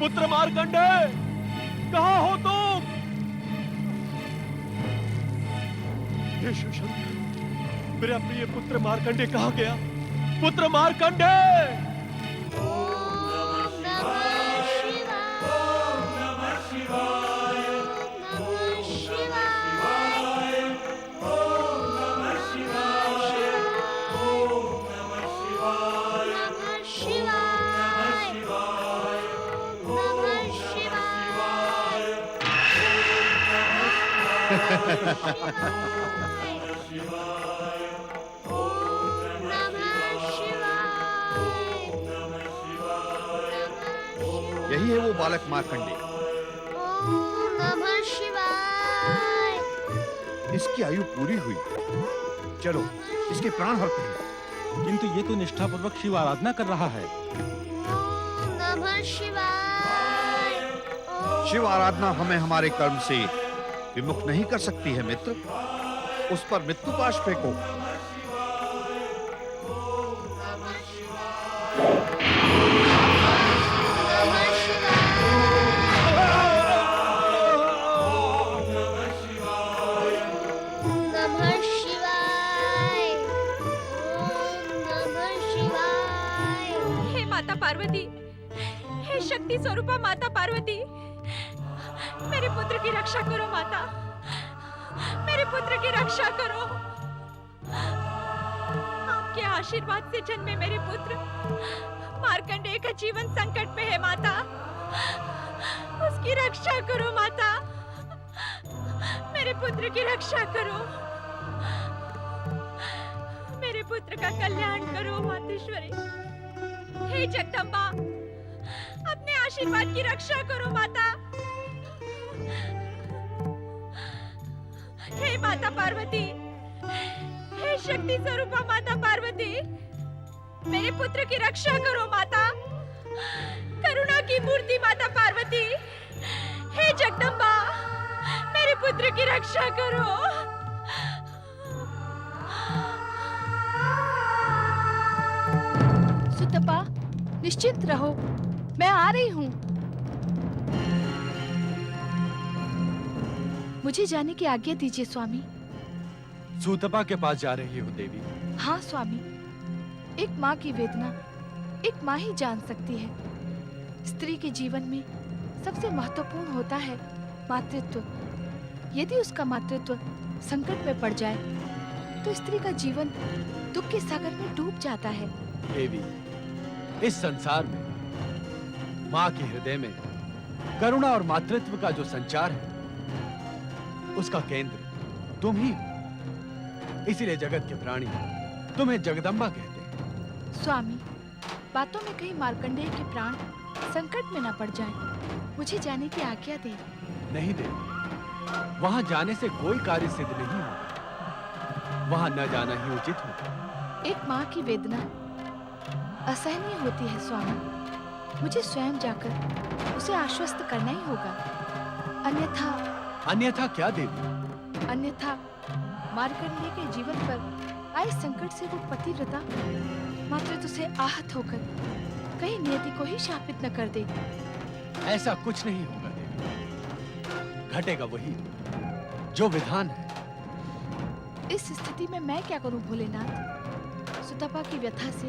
पुत्र मार्कंडे, कहाँ हो तुम? हे शिव शंकर, मेरा प्रिय पुत्र मार्कंडे कहाँ गया? पुत्र मार्कंडे! यही है वो बालक मार्कंडे। ओम नमः शिवाय। इसकी आयु पूरी हुई, चलो इसके प्राण हरते हैं। किंतु ये तो निष्ठापूर्वक शिव आराधना कर रहा है। ओम नमः शिवाय। शिव आराधना हमें हमारे कर्म से विमुख नहीं कर सकती है मित्र। उस पर मृत्यु पाश फेंको। हे माता पार्वती, हे शक्ति स्वरूपा माता पार्वती, मेरे पुत्र की रक्षा करो माता, मेरे पुत्र की रक्षा करो। आपके आशीर्वाद से जन्मे मेरे पुत्र मार्कंडेय का जीवन संकट में है माता, उसकी रक्षा करो माता, मेरे पुत्र की रक्षा करो, मेरे पुत्र का कल्याण करो मातेश्वरी। हे जगदम्बा, अपने आशीर्वाद की रक्षा करो माता। हे माता पार्वती, हे शक्ति स्वरूपा माता पार्वती, मेरे पुत्र की रक्षा करो माता, करुणा की मूर्ति माता पार्वती। हे जगदम्बा, मेरे पुत्र की रक्षा करो। सुतपा, निश्चिंत रहो, मैं आ रही हूँ। मुझे जाने की आज्ञा दीजिए स्वामी। सूतपा के पास जा रही हो देवी? हाँ स्वामी, एक माँ की वेदना एक माँ ही जान सकती है। स्त्री के जीवन में सबसे महत्वपूर्ण होता है मातृत्व। यदि उसका मातृत्व संकट में पड़ जाए तो स्त्री का जीवन दुख के सागर में डूब जाता है। देवी, इस संसार में माँ के हृदय में करुणा और मातृत्व का जो संचार है उसका केंद्र तुम ही हो। इसीलिए जगत के प्राणी तुम्हें जगदम्बा कहते हैं। स्वामी, बातों में कहीं मार्कंडेय के प्राण संकट में न पड़ जाएं। मुझे जाने की आज्ञा दे। नहीं देवी, वहां जाने से कोई कार्य सिद्ध नहीं होगा। वहां न जाना ही उचित होगा। एक माँ की वेदना असहनीय होती है स्वामी। मुझे स्वयं जाकर उसे आश्वस्त करना ही होगा। अन्यथा क्या देवी? अन्यथा मार्कंडेय के जीवन पर आए संकट से वो पतिव्रता मातृत्व से आहत होकर कहीं नियति को ही शापित न कर दे। ऐसा कुछ नहीं होगा देवी। घटेगा वही जो विधान है। इस स्थिति में मैं क्या करूं भोलेनाथ? सुतपा की व्यथा से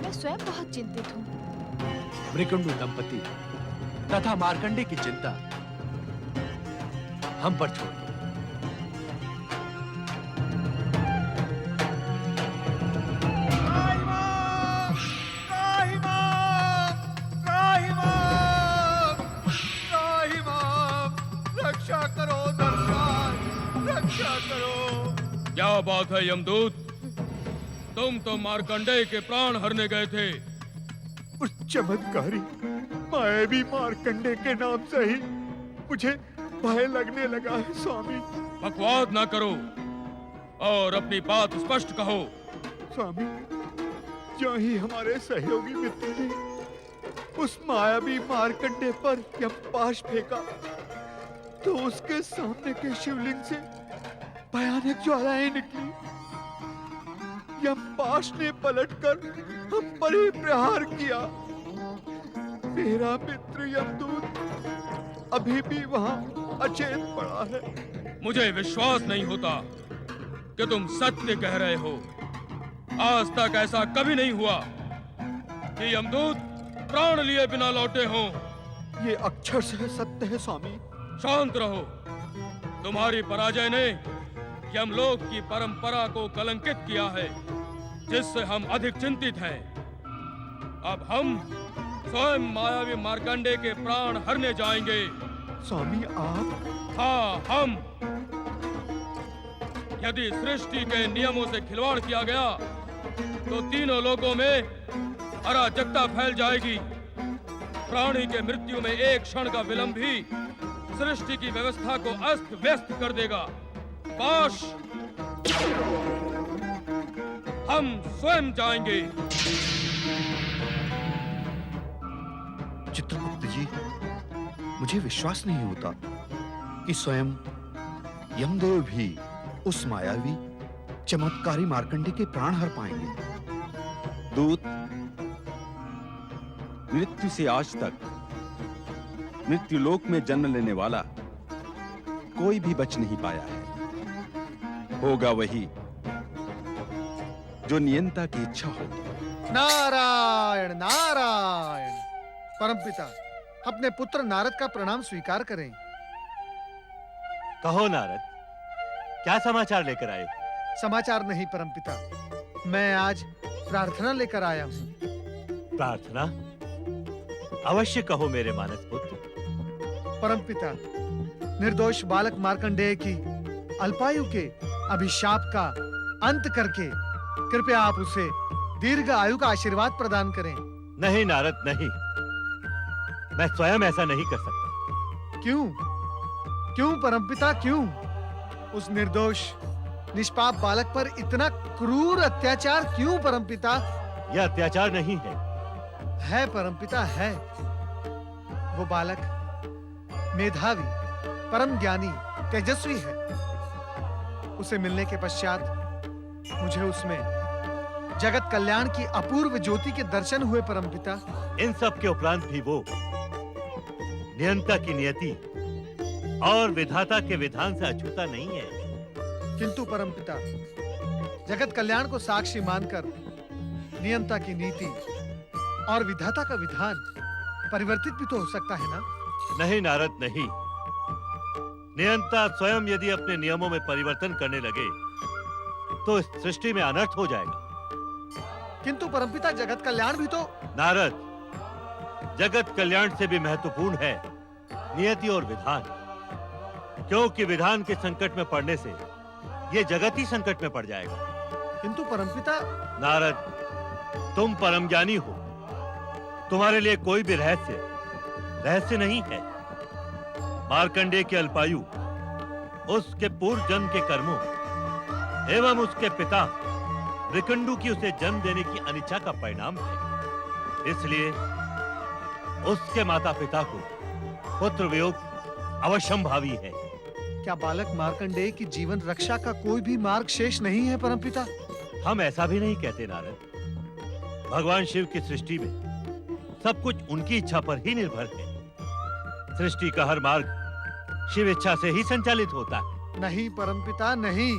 मैं स्वयं बहुत चिंतित हूँ। मृकंडू दंपति तथा मार्कंडेय की चिंता हम पर छोड़ दो। रक्षा करो दर्शन, रक्षा करो। क्या बात है यमदूत, तुम तो मार्कंडेय के प्राण हरने गए थे। उस चमत्कारी मायावी मार्कंडेय के नाम से ही मुझे भय लगने लगा है स्वामी। बकवाद ना करो और अपनी बात स्पष्ट कहो। स्वामी, जो ही हमारे सहयोगी मित्र ने उस मायावी मार्कंडेय पर यमपाश फेंका तो उसके सामने के शिवलिंग से भयानक ज्वालाएं निकली। यमपाश ने पलटकर हम पर ही प्रहार किया। मेरा मित्र पुत्र यमदूत अभी भी वहां अचेत पड़ा है। मुझे विश्वास नहीं होता कि तुम सत्य कह रहे हो। आज तक ऐसा कभी नहीं हुआ कि यमदूत प्राण लिए बिना लौटे हों। ये अक्षर से सत्य है स्वामी। शांत रहो। तुम्हारी पराजय ने यमलोक की परंपरा को कलंकित किया है, जिससे हम अधिक चिंतित हैं। अब हम स्वयं मायावी मार्कंडे के प्राण हरने जाएंगे। स्वामी आप? हाँ, हम। यदि सृष्टि के नियमों से खिलवाड़ किया गया तो तीनों लोकों में अराजकता फैल जाएगी। प्राणी के मृत्यु में एक क्षण का विलंब भी सृष्टि की व्यवस्था को अस्त व्यस्त कर देगा। काश हम स्वयं जाएंगे। चित्रगुप्त जी, मुझे विश्वास नहीं होता कि स्वयं यमदेव भी उस मायावी चमत्कारी मार्कंडे के प्राण हर पाएंगे। दूत, मृत्यु से आज तक मृत्युलोक में जन्म लेने वाला कोई भी बच नहीं पाया है। होगा वही जो नियंता की इच्छा होगी। नारायण नारायण। परमपिता, अपने पुत्र नारद का प्रणाम स्वीकार करें। कहो नारद, क्या समाचार लेकर आए? समाचार नहीं परमपिता, मैं आज प्रार्थना लेकर आया हूँ। प्रार्थना? अवश्य कहो मेरे मानस पुत्र। परमपिता, निर्दोष बालक मार्कंडेय की अल्पायु के अभिशाप का अंत करके कृपया आप उसे दीर्घ आयु का आशीर्वाद प्रदान करें। नहीं नारद, नहीं। मैं स्वयं ऐसा नहीं कर सकता। क्यों? क्यों परमपिता, क्यों? उस निर्दोष निष्पाप बालक पर इतना क्रूर अत्याचार क्यों परमपिता? यह अत्याचार नहीं है। है परमपिता, है। वो बालक मेधावी, परम ज्ञानी, तेजस्वी है। उसे मिलने के पश्चात मुझे उसमें जगत कल्याण की अपूर्व ज्योति के दर्शन हुए परमपिता। इन सब के उपरांत भी वो नियंता की नियति और विधाता के विधान से अछूता नहीं है। किंतु परमपिता, जगत कल्याण को साक्षी मानकर नियंता की नीति और विधाता का विधान परिवर्तित भी तो हो सकता है ना? नहीं नारद, नहीं। नियंता स्वयं यदि अपने नियमों में परिवर्तन करने लगे तो इस सृष्टि में अनर्थ हो जाएगा। किंतु परमपिता, जगत कल्याण भी तो। नारद, जगत कल्याण से भी महत्वपूर्ण है नियति और विधान, क्योंकि विधान के संकट में पड़ने से ये जगत ही संकट में पड़ जाएगा। किंतु परमपिता। नारद, तुम परम ज्ञानी हो। तुम्हारे लिए कोई भी रहस्य नहीं है। मार्कंडेय के अल्पायु उसके पूर्व जन्म के कर्मों एवं उसके पिता मृकंडू की उसे जन्म देने की अनिच्छा का परिणाम है। इसलिए उसके माता पिता को पुत्र वियोग अवश्यंभावी है। क्या बालक मार्कंडेय की जीवन रक्षा का कोई भी मार्ग शेष नहीं है परमपिता? हम ऐसा भी नहीं कहते नारद। भगवान शिव की सृष्टि में सब कुछ उनकी इच्छा पर ही निर्भर है। सृष्टि का हर मार्ग शिव इच्छा से ही संचालित होता है। नहीं परमपिता, नहीं।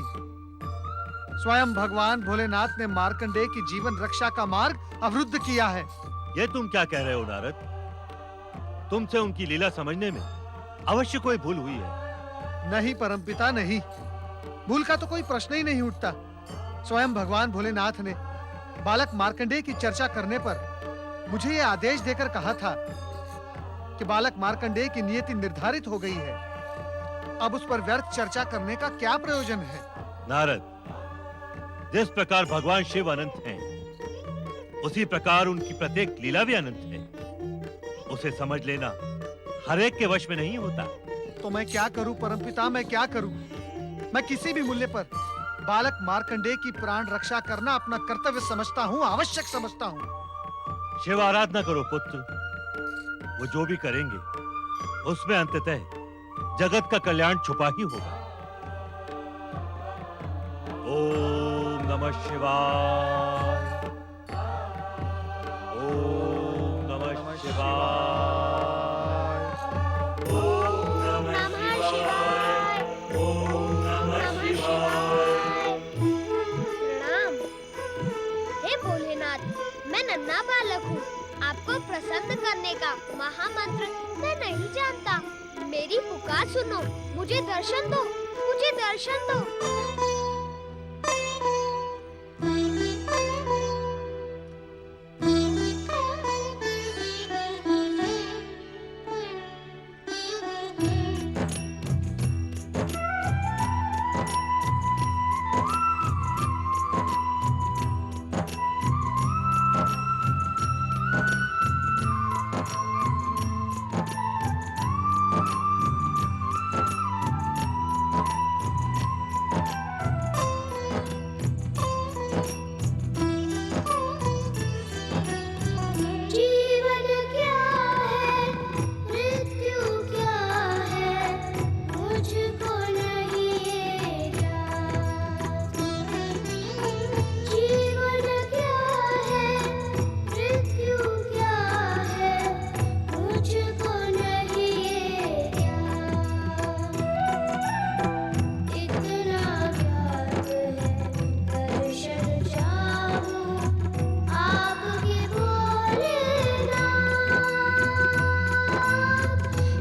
स्वयं भगवान भोलेनाथ ने मार्कंडेय की जीवन रक्षा का मार्ग अवरुद्ध किया है। ये तुम क्या कह रहे हो नारद? तुमसे उनकी लीला समझने में अवश्य कोई भूल हुई है। नहीं परमपिता, नहीं। भूल का तो कोई प्रश्न ही नहीं उठता। स्वयं भगवान भोलेनाथ ने बालक मार्कंडेय की चर्चा करने पर मुझे यह आदेश देकर कहा था कि बालक मार्कंडेय की नियति निर्धारित हो गई है। अब उस पर व्यर्थ चर्चा करने का क्या प्रयोजन है? नारद, जिस प्रकार भगवान शिव अनंत हैं, उसी प्रकार उनकी प्रत्येक लीला भी अनंत है। उसे समझ लेना हर एक के वश में नहीं होता। तो मैं क्या करूं परमपिता, मैं क्या करूं? मैं किसी भी मूल्य पर बालक मार्कंडेय की प्राण रक्षा करना अपना कर्तव्य समझता हूं, आवश्यक समझता हूं। शिव आराधना करो पुत्र। वो जो भी करेंगे उसमें अंततः जगत का कल्याण छुपा ही होगा। ओम नमः शिवाय। ओम नमः शिवाय। बात सुनो, मुझे दर्शन दो, मुझे दर्शन दो। जीवन क्या है, मृत्यु क्या है, मुझको नहीं ये ज्ञात। जीवन क्या है, मृत्यु क्या है, मुझको नहीं ये ज्ञात। इतना ज्ञात है, दर्शन चाहूं आपके भोलेनाथ,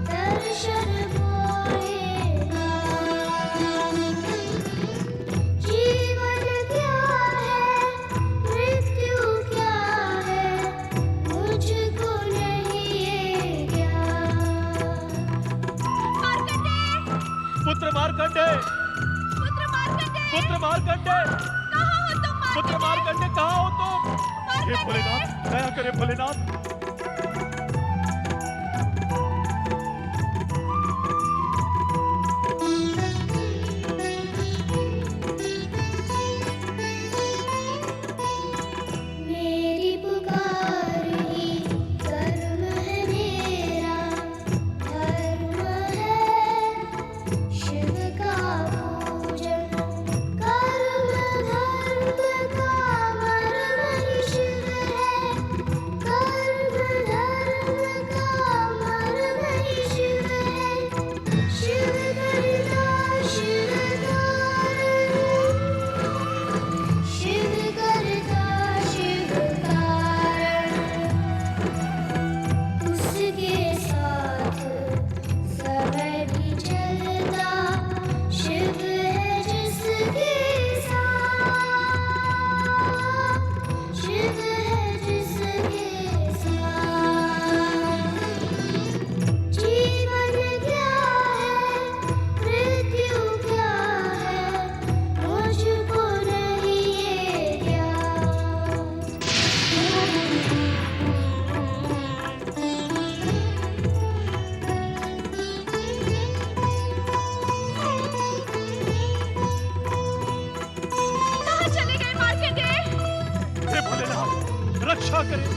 दर्शन भोलेनाथ। जीवन क्या है, मृत्यु क्या है, मुझको नहीं ये ज्ञात। पुत्र मार्कंडे, पुत्र मार्कंडे, पुत्र मार्कंडे, कहाँ हो तुम? हे भोलेनाथ, दया करे भोलेनाथ। मेरी पुकार ही कर्म है मेरा, धर्म है शिव का पूजन। कर्म धर्म का मर्म ही शिव है, कर्म धर्म का मर्म ही शिव है। शिव करता शिव कारण, शिव करता शिव कारण। उसके साथ समय भी चलता, शिव है जिसके साथ, शिव है जिसके साथ। जीवन क्या है, मृत्यु क्या है, मुझको नहीं ये ज्ञात। कहाँ चले गए मार्कंडे? हे भोलेनाथ, रक्षा करें।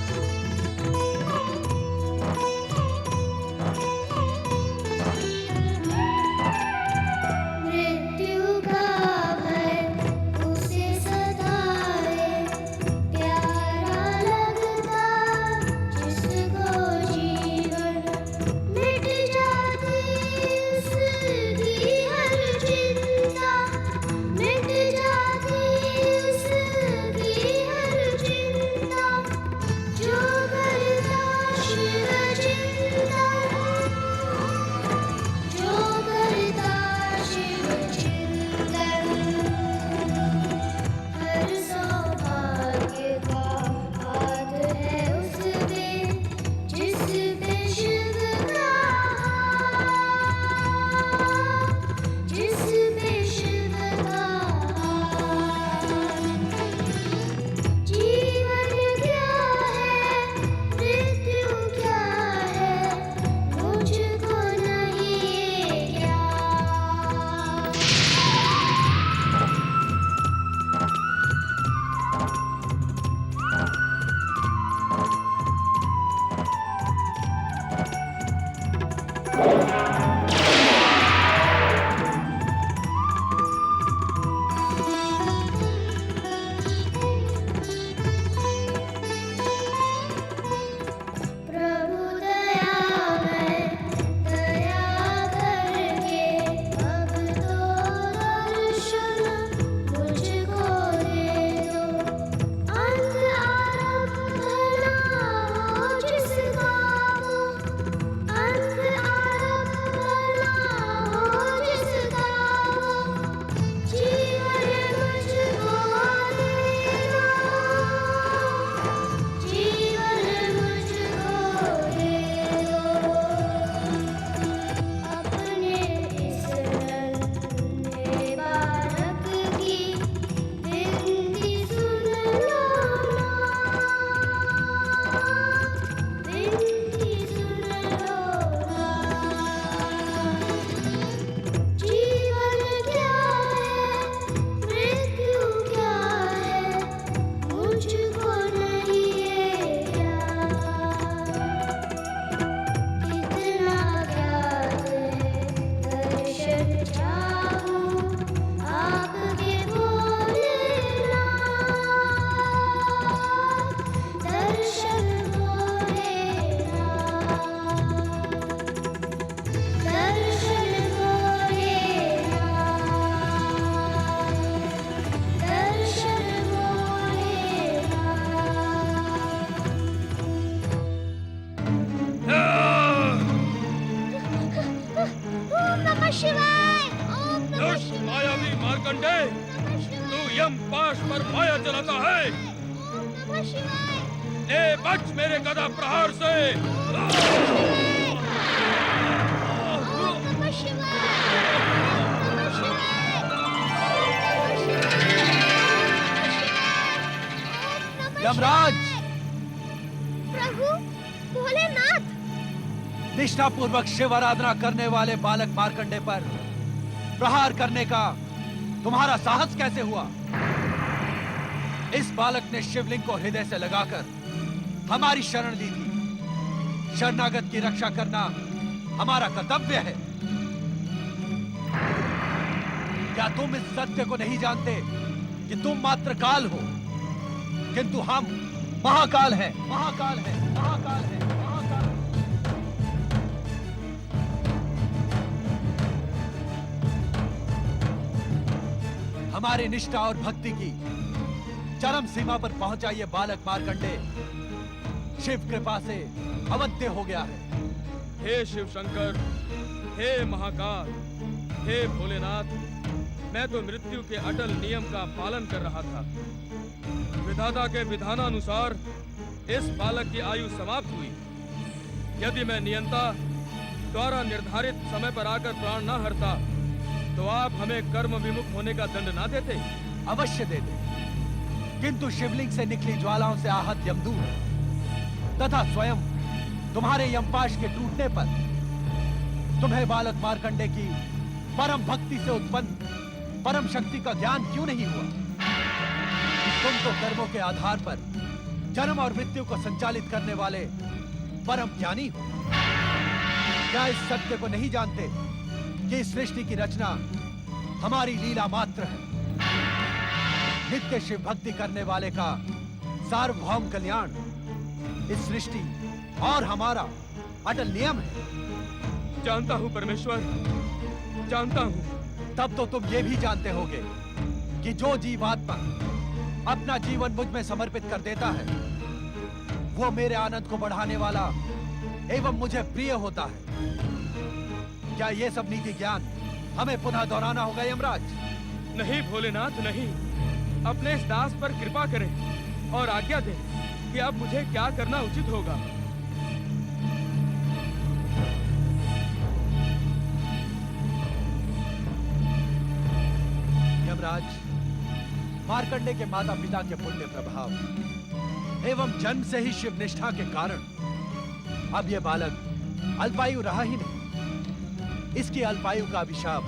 मृत्यु का भय उसे सताए, प्यारा लगता जिसको जीवन। मिट जाती उसकी हर चिंता, मिट जाती उसकी हर चिंता। दुष्ट मायावी मार्कंडे, तू यम पाश पर माया चलाता है। नमः शिवाय। ए बच मेरे गदा प्रहार से। नमः शिवाय। नमः शिवाय। यमराज, प्रभु भोलेनाथ, निष्ठापूर्वक शिव आराधना करने वाले बालक मार्कंडे पर प्रहार करने का तुम्हारा साहस कैसे हुआ? इस बालक ने शिवलिंग को हृदय से लगाकर हमारी शरण ली थी। शरणागत की रक्षा करना हमारा कर्तव्य है। क्या तुम इस सत्य को नहीं जानते कि तुम मात्र काल हो, किंतु हम महाकाल हैं, महाकाल हैं, महाकाल हैं, महाकाल। हमारी निष्ठा और भक्ति की चरम सीमा पर पहुंचा ये बालक मार्कंडे शिव कृपा से अवध्य हो गया है। हे शिव शंकर, हे महाकाल, हे भोलेनाथ, मैं तो मृत्यु के अटल नियम का पालन कर रहा था। विधाता के विधानानुसार इस बालक की आयु समाप्त हुई। यदि मैं नियंता द्वारा निर्धारित समय पर आकर प्राण न हरता तो आप हमें कर्म विमुख होने का दंड ना देते? अवश्य देते, किंतु शिवलिंग से निकली ज्वालाओं से आहत यमदूत तथा स्वयं तुम्हारे यमपाश के टूटने पर तुम्हें बालक मार्कंडे की परम भक्ति से उत्पन्न परम शक्ति का ज्ञान क्यों नहीं हुआ? तुम तो कर्मों के आधार पर जन्म और मृत्यु को संचालित करने वाले परम ज्ञानी हो। क्या इस सत्य को नहीं जानते कि इस सृष्टि की रचना हमारी लीला मात्र है? नित्य शिव भक्ति करने वाले का सार्वभौम कल्याण इस सृष्टि और हमारा अटल नियम है। जानता हूँ परमेश्वर, जानता हूँ। तब तो तुम ये भी जानते होगे कि जो जीवात्मा अपना जीवन मुझ में समर्पित कर देता है वो मेरे आनंद को बढ़ाने वाला एवं मुझे प्रिय होता है। क्या ये सब नीति ज्ञान हमें पुनः दोहराना होगा यमराज? नहीं भोलेनाथ, नहीं। अपने इस दास पर कृपा करें और आज्ञा दें कि अब मुझे क्या करना उचित होगा। यमराज, मार्कंडे के माता पिता के पुण्य प्रभाव एवं जन्म से ही शिव निष्ठा के कारण अब यह बालक अल्पायु रहा ही नहीं। इसकी अल्पायु का अभिशाप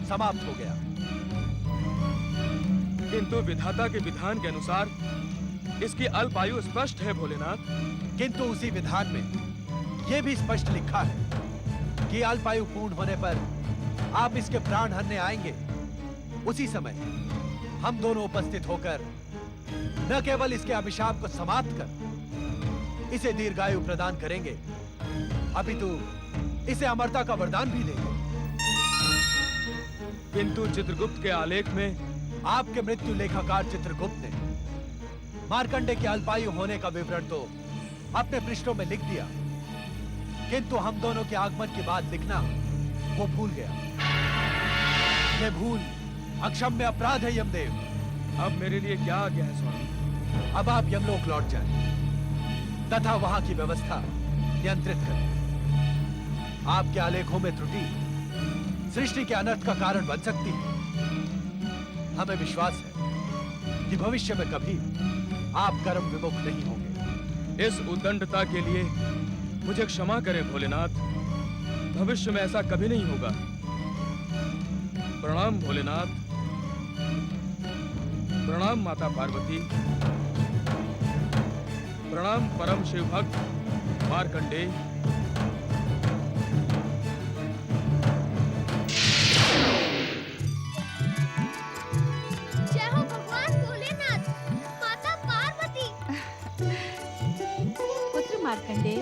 समाप्त हो गया। किंतु विधाता के विधान के अनुसार इसकी अल्पायु स्पष्ट है भोलेनाथ। किंतु उसी विधान में यह भी स्पष्ट लिखा है कि अल्पायु पूर्ण होने पर आप इसके प्राण हरने आएंगे। उसी समय हम दोनों उपस्थित होकर न केवल इसके अभिशाप को समाप्त कर इसे दीर्घायु प्रदान करेंगे, अपितु इसे अमरता का वरदान भी देंगे। किंतु चित्रगुप्त के आलेख में आपके मृत्यु लेखाकार चित्रगुप्त ने मार्कंडे के अल्पायु होने का विवरण तो अपने पृष्ठों में लिख दिया, किंतु हम दोनों के आगमन की बात लिखना वो भूल गया। ये भूल अक्षम्य अपराध है यमदेव। अब मेरे लिए क्या आज्ञा है स्वामी? अब आप यमलोक लौट जाएं तथा वहां की व्यवस्था नियंत्रित करें। आपके आलेखों में त्रुटि सृष्टि के अनर्थ का कारण बन सकती है। हमें विश्वास है कि भविष्य में कभी आप कर्म विमुख नहीं होंगे। इस उद्दंडता के लिए मुझे क्षमा करें भोलेनाथ। भविष्य में ऐसा कभी नहीं होगा। प्रणाम भोलेनाथ। प्रणाम माता पार्वती। प्रणाम परम शिव भक्त मार्कंडे। जय हो भगवान भोलेनाथ, माता पार्वती। पुत्र मार्कंडे,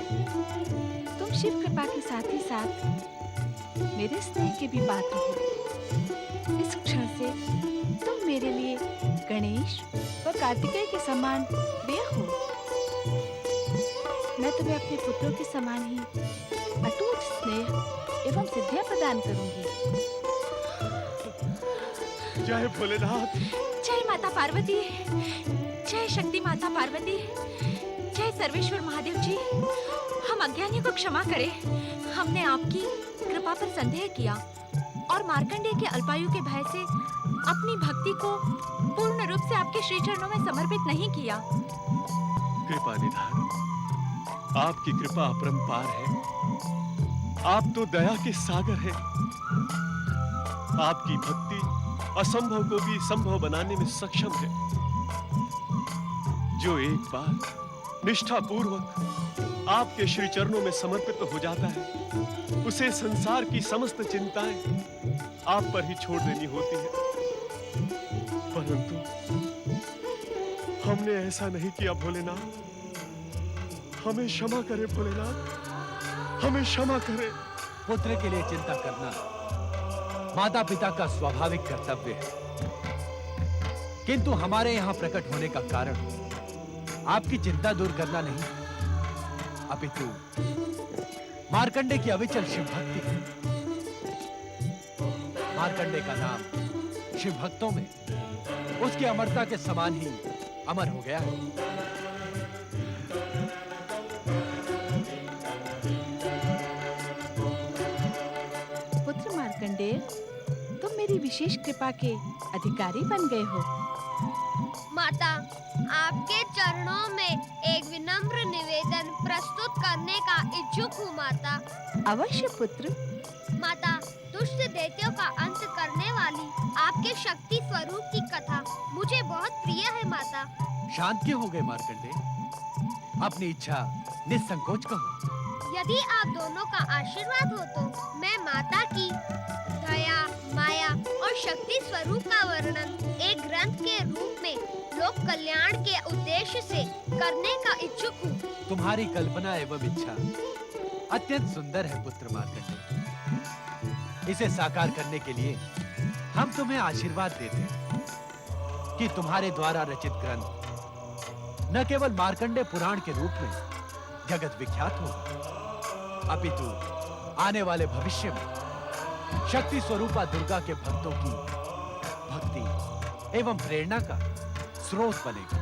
तुम शिव कृपा के साथ ही साथ मेरे स्नेह के भी पात्र हो। इस क्षण से तुम मेरे लिए गणेश और कार्तिकेय के समान प्रिय हो। मैं तुम्हें अपने पुत्रों के समान ही अटूट स्नेह एवं सिद्धियां प्रदान करूंगी। जय भोलेनाथ। जय माता पार्वती, जय शक्ति माता पार्वती, जय सर्वेश्वर महादेव जी। हम अज्ञानियों को क्षमा करें। हमने आपकी कृपा पर संदेह किया और मार्कंडेय के अल्पायु के भय से अपनी भक्ति को पूर्ण रूप से आपके श्री चरणों में समर्पित नहीं किया। कृपा निधान, आपकी कृपा अपरंपार है। आप तो दया के सागर हैं। आपकी भक्ति असंभव को भी संभव बनाने में सक्षम है। जो एक बार निष्ठा पूर्वक आपके श्री चरणों में समर्पित हो जाता है, उसे संसार की समस्त चिंताएं आप पर ही छोड़ देनी होती है। परंतु हमने ऐसा नहीं किया भोलेनाथ। हमें क्षमा करे भोलेनाथ, हमें क्षमा करे। पुत्र के लिए चिंता करना माता पिता का स्वाभाविक कर्तव्य है, किंतु हमारे यहाँ प्रकट होने का कारण आपकी चिंता दूर करना नहीं, अपितु मार्कंडेय की अविचल शिव भक्ति है। मार्कंडेय का नाम शिव भक्तों में उसकी अमरता के समान ही अमर हो गया है। पुत्र मार्कंडेय, तुम मेरी विशेष कृपा के अधिकारी बन गए हो। माता, आपके चरणों में एक विनम्र निवेदन प्रस्तुत करने का इच्छुक हूँ माता। अवश्य पुत्र। माता, दुष्ट दैत्यों का अंत करने वाली आपके शक्ति स्वरूप की कथा मुझे बहुत प्रिय है माता। शांत क्यों हो गए मार्कंडेय? अपनी इच्छा निसंकोच कहो। यदि आप दोनों का आशीर्वाद हो तो मैं माता की दया, माया और शक्ति स्वरूप का वर्णन एक ग्रंथ के रूप में लोक कल्याण के उद्देश्य से करने का इच्छुक हूँ। तुम्हारी कल्पना एवं इच्छा अत्यंत सुंदर है पुत्र मार्कंडेय। इसे साकार करने के लिए हम तुम्हें आशीर्वाद देते हैं कि तुम्हारे द्वारा रचित ग्रंथ न केवल मार्कंडेय पुराण के रूप में जगत विख्यात होगा, अपितु आने वाले भविष्य में शक्ति स्वरूपा दुर्गा के भक्तों की भक्ति एवं प्रेरणा का स्रोत बनेगा।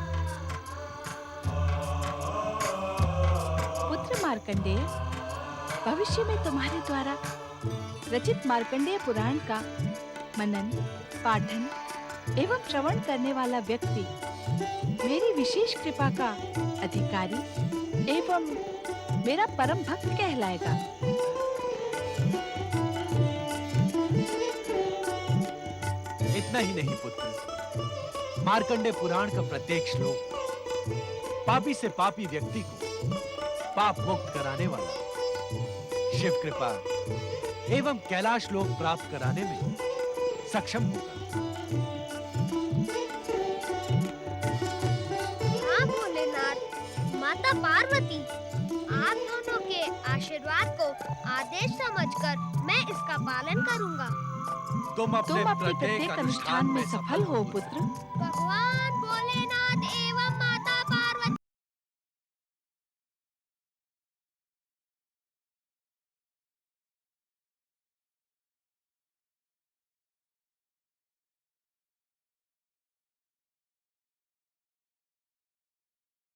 पुत्र मार्कंडेय, भविष्य में तुम्हारे द्वारा रचित मार्कंडेय पुराण का मनन, पाठन एवं श्रवण करने वाला व्यक्ति मेरी विशेष कृपा का अधिकारी एवं मेरा परम भक्त कहलाएगा। इतना ही नहीं पुत्र, मार्कंडेय पुराण का प्रत्येक श्लोक पापी से पापी व्यक्ति को पाप मुक्त कराने वाला, शिव कृपा एवं कैलाश लोक प्राप्त कराने में सक्षम होगा। हाँ भोलेनाथ, माता पार्वती, आप दोनों के आशीर्वाद को आदेश समझकर मैं इसका पालन करूंगा। तुम अपने प्रत्येक अनुष्ठान में सफल हो पुत्र। भगवान